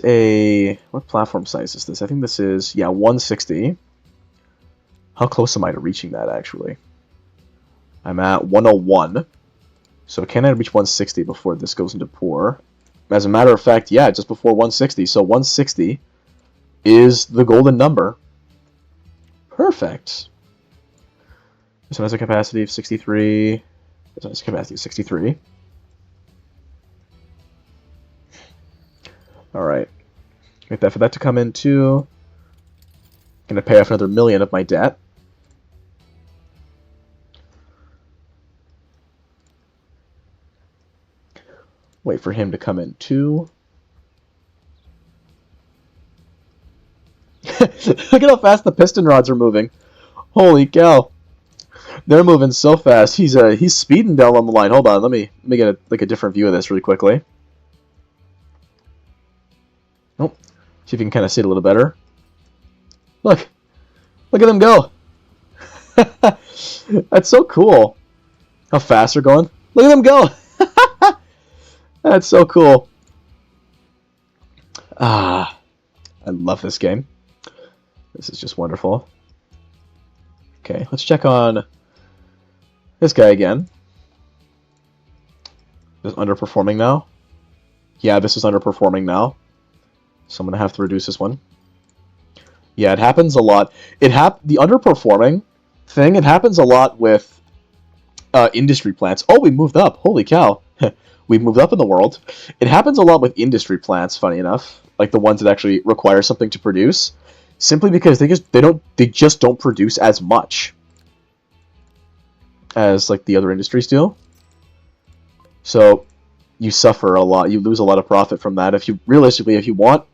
what platform size is this? I think this is, 160. How close am I to reaching that, actually? I'm at 101. So can I reach 160 before this goes into poor? As a matter of fact, yeah, just before 160. So 160 is the golden number. Perfect. This one has a capacity of 63. This one has a capacity of 63. Alright. Wait for that to come in too. Gonna pay off another 1 million of my debt. Wait for him to come in too. Look at how fast the piston rods are moving. Holy cow. They're moving so fast. He's speeding down on the line. Hold on, let me get a different view of this really quickly. Oh, see if you can kind of see it a little better. Look at them go. That's so cool. How fast they're going. Look at them go. That's so cool. I love this game. This is just wonderful. Okay, let's check on this guy again. Is underperforming now? Yeah, this is underperforming now. So I'm going to have to reduce this one. Yeah, it happens a lot. The underperforming thing, it happens a lot with industry plants. Oh, we moved up. Holy cow. We've moved up in the world. It happens a lot with industry plants, funny enough. Like the ones that actually require something to produce. Simply because they just don't produce as much as like the other industries do. So you suffer a lot. You lose a lot of profit from that. If you want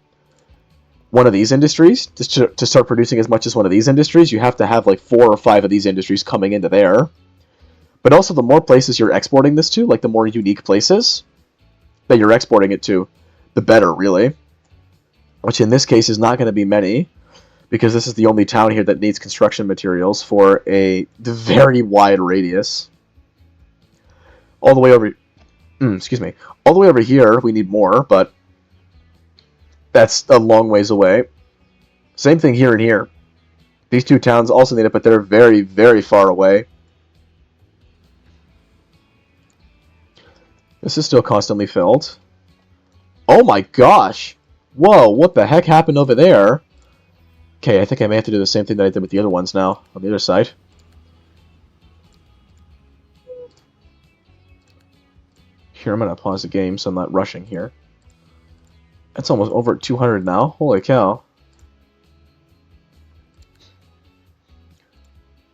one of these industries to start producing as much as one of these industries, you have to have like 4 or 5 of these industries coming into there. But also, the more places you're exporting this to, like the more unique places that you're exporting it to, the better, really. Which in this case is not going to be many, because this is the only town here that needs construction materials for a very wide radius. All the way over... all the way over here, we need more, but That's a long ways away. Same thing here and here. These two towns also need it, but they're very, very far away. This is still constantly filled. Oh my gosh! Whoa, what the heck happened over there? Okay, I think I may have to do the same thing that I did with the other ones now, on the other side. Here, I'm going to pause the game so I'm not rushing here. That's almost over at 200 now. Holy cow.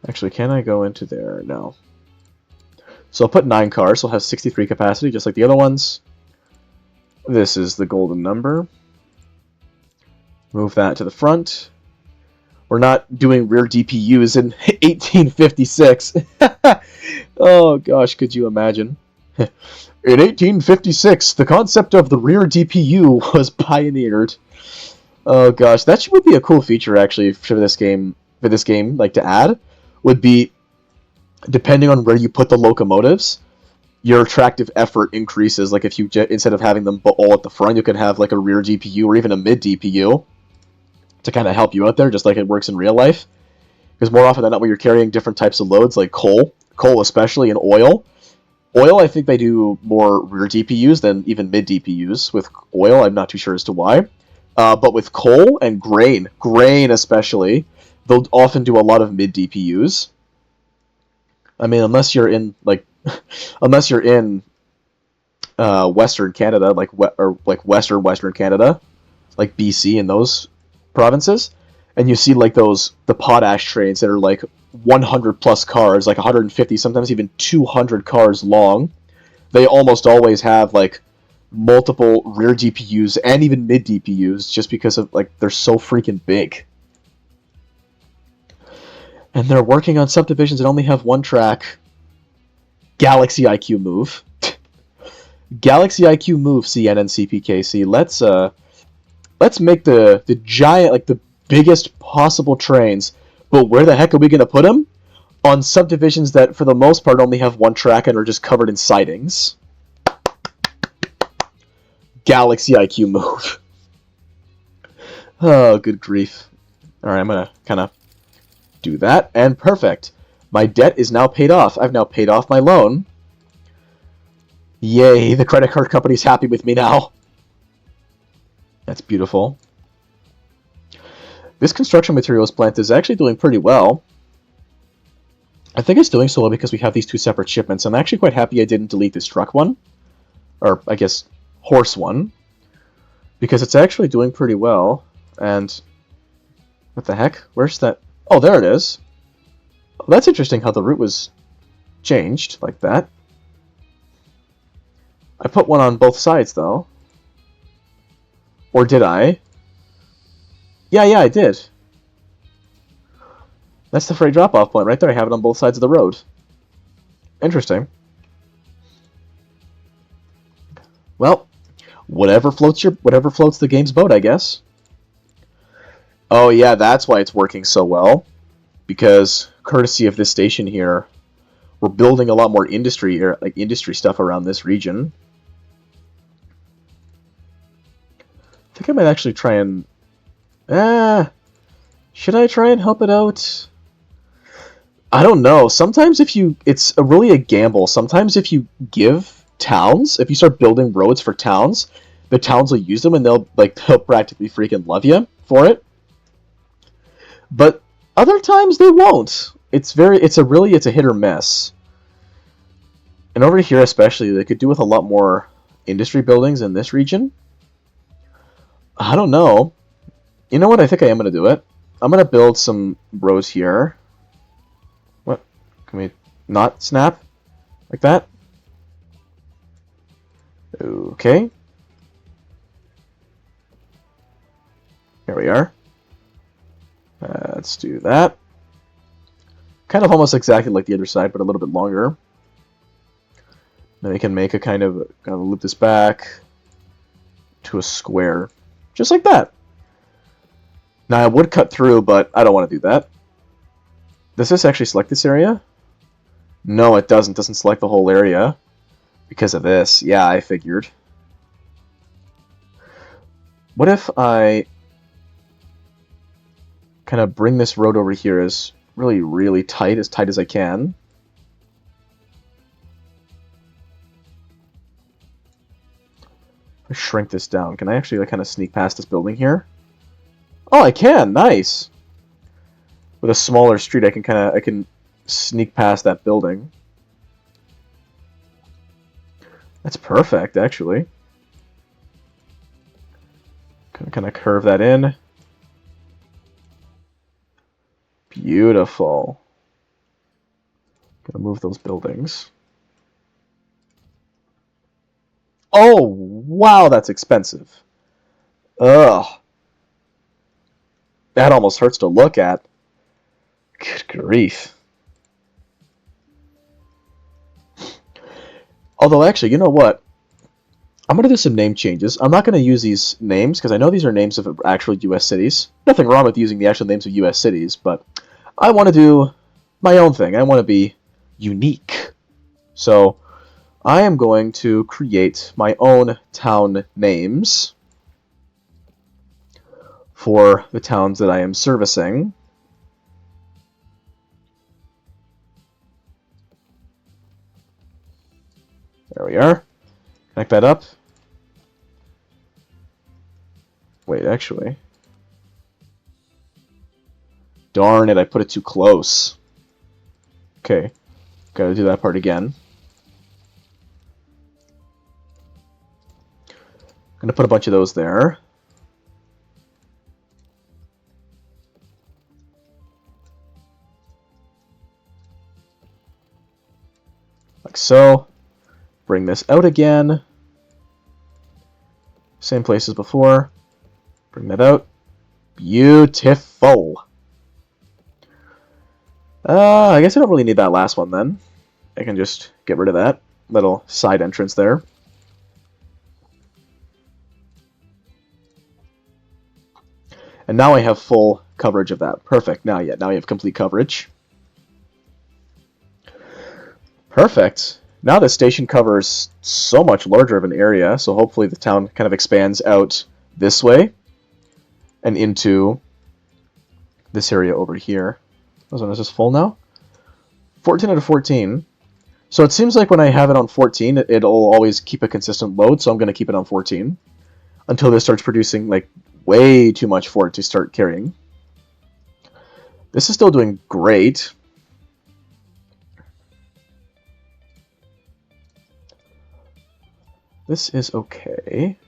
Actually, can I go into there? No. So I'll put 9 cars, so I'll have 63 capacity, just like the other ones. This is the golden number. Move that to the front. We're not doing rear DPUs in 1856. Oh gosh, could you imagine? In 1856, the concept of the rear DPU was pioneered. Oh gosh, that would be a cool feature actually for this game. Like to add, would be depending on where you put the locomotives, your tractive effort increases. Like if you instead of having them all at the front, you could have like a rear DPU or even a mid DPU to kind of help you out there, just like it works in real life. Because more often than not, when you're carrying different types of loads, like coal especially, and oil. Oil, I think they do more rear DPUs than even mid DPUs. With oil, I'm not too sure as to why. But with coal and grain especially, they'll often do a lot of mid DPUs. I mean, unless you're in Western Canada, like Western Canada, like BC and those provinces, and you see like the potash trains that are like 100 plus cars, like 150, sometimes even 200 cars long. They almost always have like multiple rear DPUs and even mid DPUs, just because of like they're so freaking big. And they're working on subdivisions that only have one track. Galaxy IQ move. Galaxy IQ move, CN and CPKC. Let's make the giant, like the biggest possible trains. But where the heck are we going to put them? On subdivisions that, for the most part, only have one track and are just covered in sidings. Galaxy IQ move. Oh, good grief. Alright, I'm going to kind of do that, and perfect. My debt is now paid off. I've now paid off my loan. Yay, the credit card company's happy with me now. That's beautiful. This construction materials plant is actually doing pretty well. I think it's doing so well because we have these two separate shipments. I'm actually quite happy I didn't delete this truck one. Or, I guess, horse one. Because it's actually doing pretty well. And, what the heck? Where's that? Oh, there it is. Oh, that's interesting how the route was changed like that. I put one on both sides, though. Or did I? Yeah, I did. That's the freight drop-off point right there. I have it on both sides of the road. Interesting. Well, whatever floats the game's boat, I guess. Oh yeah, that's why it's working so well. Because courtesy of this station here, we're building a lot more industry stuff around this region. I think I might actually try and should I try and help it out? I don't know. Sometimes it's really a gamble. Sometimes if you give towns, if you start building roads for towns, the towns will use them and they'll practically freaking love you for it. But other times they won't. It's a hit or miss. And over here especially, they could do with a lot more industry buildings in this region. I don't know. You know what? I think I am going to do it. I'm going to build some rows here. What? Can we not snap? Like that? Okay. Here we are. Let's do that. Kind of almost exactly like the other side, but a little bit longer. Then we can make a kind of loop this back to a square. Just like that. Now I would cut through, but I don't want to do that. Does this actually select this area? No, it doesn't. It doesn't select the whole area. Because of this. Yeah, I figured. What if I kind of bring this road over here as really, really tight as I can? If I shrink this down, can I actually like kind of sneak past this building here? Oh, I can. Nice. With a smaller street, I can sneak past that building. That's perfect, actually. Kind of curve that in. Beautiful. Gonna move those buildings. Oh, wow, that's expensive. Ugh. That almost hurts to look at. Good grief. Although, actually, you know what? I'm going to do some name changes. I'm not going to use these names, because I know these are names of actual U.S. cities. Nothing wrong with using the actual names of U.S. cities, but I want to do my own thing. I want to be unique. So, I am going to create my own town names for the towns that I am servicing. There we are. Connect that up. Wait, actually. Darn it, I put it too close. Okay, gotta do that part again. I'm gonna put a bunch of those there. Like so. Bring this out again. Same place as before. Bring that out. Beautiful. I guess I don't really need that last one then. I can just get rid of that little side entrance there. And now I have full coverage of that. Perfect. Now we have complete coverage. Perfect. Now the station covers so much larger of an area, so hopefully the town kind of expands out this way and into this area over here. This one is just full now. 14 out of 14. So it seems like when I have it on 14, it'll always keep a consistent load, so I'm going to keep it on 14 until this starts producing like way too much for it to start carrying. This is still doing great. This is okay.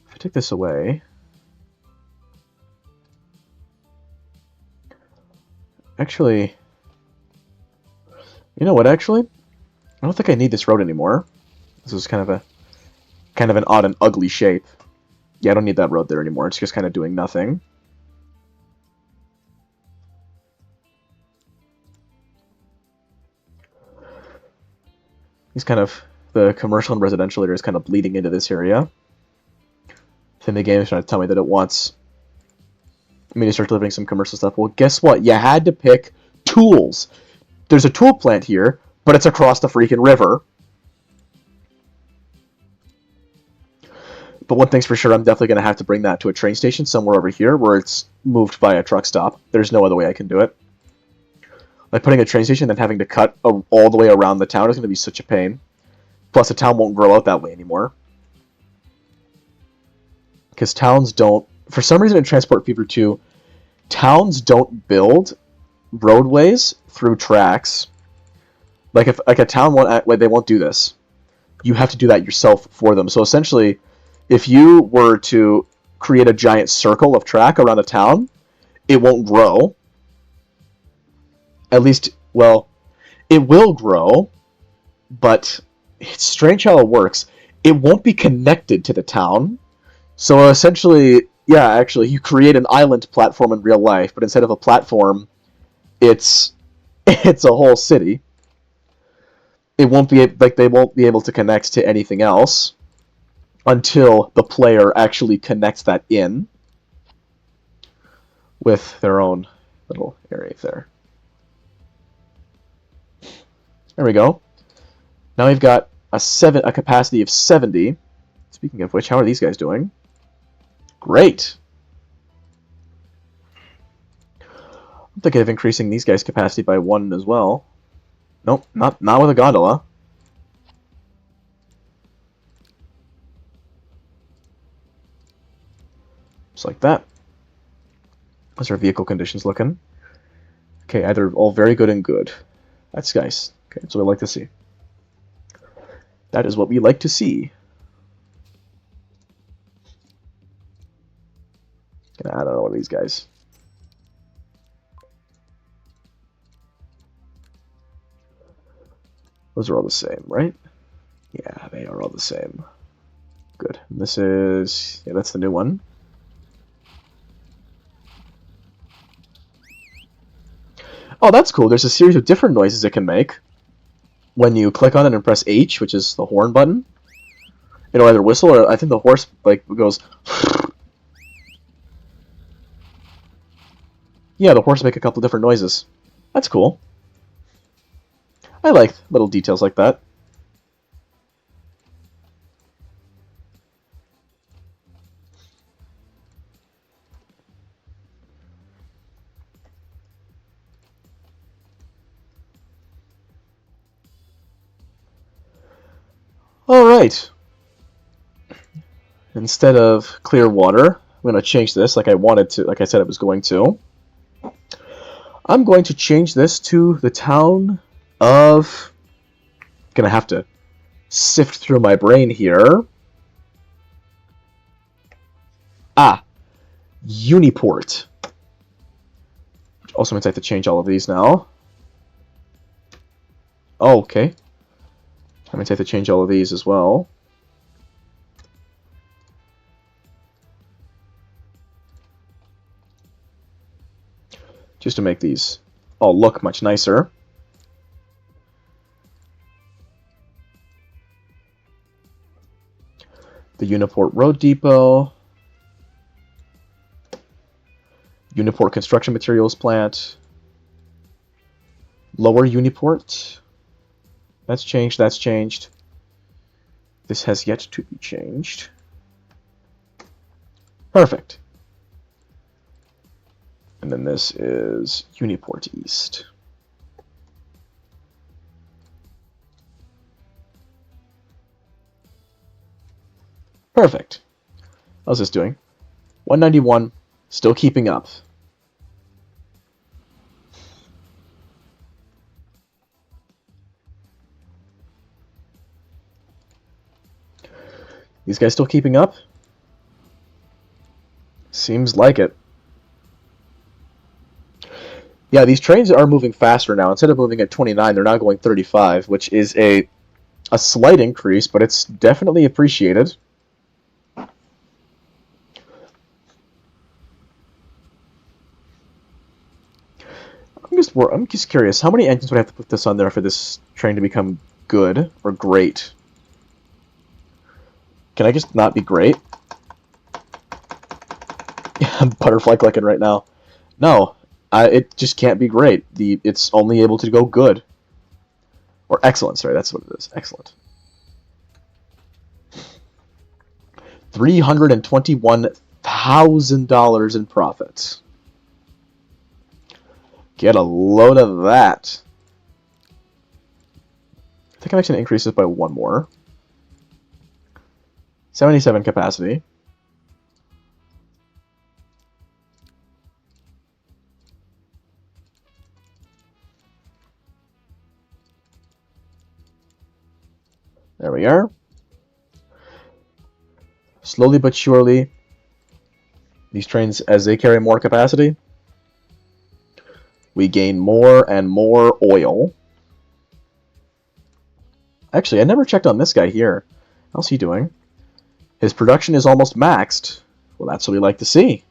If I take this away... Actually... You know what, actually? I don't think I need this road anymore. This is kind of an odd and ugly shape. Yeah, I don't need that road there anymore. It's just kind of doing nothing. He's kind of... The commercial and residential area is kind of bleeding into this area. Then the game is trying to tell me that it wants me to start delivering some commercial stuff. Well, guess what? You had to pick tools. There's a tool plant here, but it's across the freaking river. But one thing's for sure, I'm definitely going to have to bring that to a train station somewhere over here where it's moved by a truck stop. There's no other way I can do it. Like putting a train station and having to cut all the way around the town is going to be such a pain. Plus, the town won't grow out that way anymore. Because towns don't... For some reason in Transport Fever 2, towns don't build roadways through tracks. Like, if a town won't... They won't do this. You have to do that yourself for them. So, essentially, if you were to create a giant circle of track around a town, it won't grow. At least, well, it will grow, but... It's strange how it works. It won't be connected to the town. So essentially, yeah, actually, you create an island platform in real life, but instead of a platform, it's a whole city. It won't be like they won't be able to connect to anything else until the player actually connects that in with their own little area there. There we go. Now we've got a capacity of 70. Speaking of which, how are these guys doing? Great. I'm thinking of increasing these guys' capacity by 1 as well. Nope, not with a gondola. Just like that. How's our vehicle conditions looking? Okay, either all very good and good. That's nice. Okay, that's what I like to see. That is what we like to see. Gonna add another one of these guys. Those are all the same, right? Yeah, they are all the same. Good. And this is... yeah, that's the new one. Oh, that's cool. There's a series of different noises it can make when you click on it and press H, which is the horn button. It'll either whistle or I think the horse like goes... yeah, the horse make a couple different noises. That's cool. I like little details like that. Alright. Instead of clear water, I'm going to change this like I wanted to, like I said I was going to. I'm going to change this to the town of... gonna have to sift through my brain here. Uniport. Also means I have to change all of these now. Oh, okay. That means I have to change all of these as well. Just to make these all look much nicer. The Uniport Road Depot. Uniport Construction Materials Plant. Lower Uniport. That's changed, that's changed. This has yet to be changed. Perfect. And then this is Uniport East. Perfect. How's this doing? 191, still keeping up. These guys still keeping up? Seems like it. Yeah, these trains are moving faster now. Instead of moving at 29, they're now going 35, which is a slight increase, but it's definitely appreciated. I'm just curious, how many engines would I have to put this on there for this train to become good or great? Can I just not be great? Yeah, I'm butterfly clicking right now. No, it just can't be great. It's only able to go good. Or excellent, sorry, that's what it is. Excellent. $321,000 in profits. Get a load of that. I think I'm actually going to increase this by 1 more. 77 capacity. There we are. Slowly but surely, these trains, as they carry more capacity, we gain more and more oil. Actually, I never checked on this guy here. How's he doing? His production is almost maxed. Well, that's what we like to see.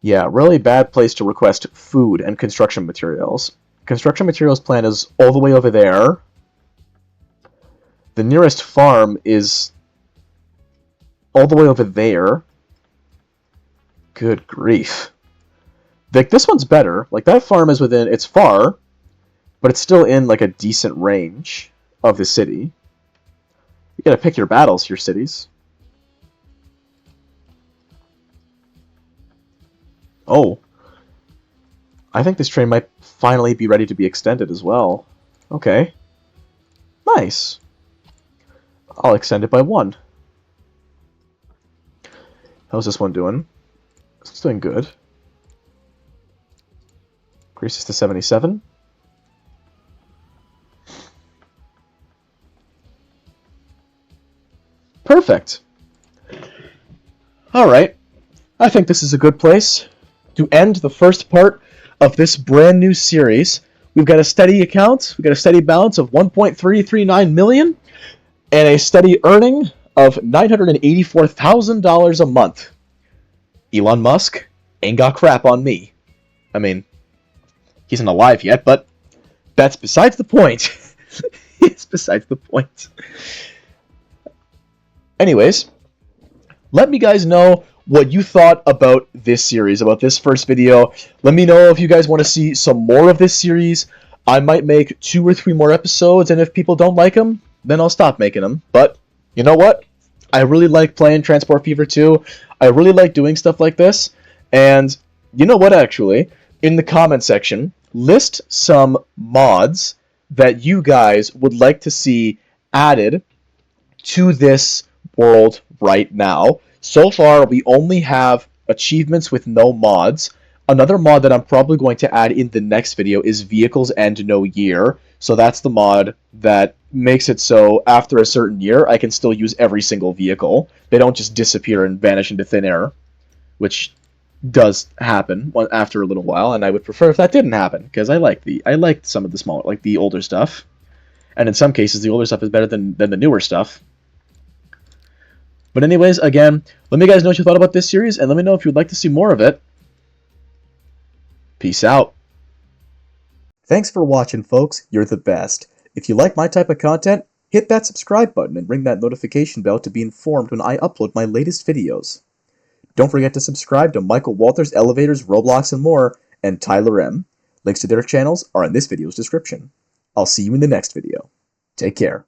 Yeah, really bad place to request food and construction materials. Construction materials plant is all the way over there. The nearest farm is all the way over there. Good grief. This one's better. Like, that farm is within... it's far, but it's still in like a decent range of the city. You gotta pick your battles, your cities. Oh. I think this train might finally be ready to be extended as well. Okay. Nice. I'll extend it by 1. How's this one doing? It's doing good. Increases to 77. Perfect. Alright. I think this is a good place to end the first part of this brand new series. We've got a steady account, we've got a steady balance of 1.339 million, and a steady earning of $984,000 a month. Elon Musk ain't got crap on me. I mean, he isn't alive yet, but that's besides the point. It's besides the point. Anyways, let me guys know what you thought about this series, about this first video. Let me know if you guys want to see some more of this series. I might make 2 or 3 more episodes, and if people don't like them, then I'll stop making them. But you know what? I really like playing Transport Fever 2. I really like doing stuff like this. And you know what, actually? In the comment section, list some mods that you guys would like to see added to this world right now. So far, we only have achievements with no mods. Another mod that I'm probably going to add in the next video is Vehicles End No Year. So that's the mod that makes it so after a certain year, I can still use every single vehicle. They don't just disappear and vanish into thin air, which does happen after a little while, and I would prefer if that didn't happen, because I liked some of the smaller, like the older stuff. And in some cases, the older stuff is better than the newer stuff. But anyways, again, let me guys know what you thought about this series, and let me know if you'd like to see more of it. Peace out. Thanks for watching, folks. You're the best. If you like my type of content, hit that subscribe button and ring that notification bell to be informed when I upload my latest videos. Don't forget to subscribe to Michael Walters, Elevators, Roblox, and more, and Tyler M. Links to their channels are in this video's description. I'll see you in the next video. Take care.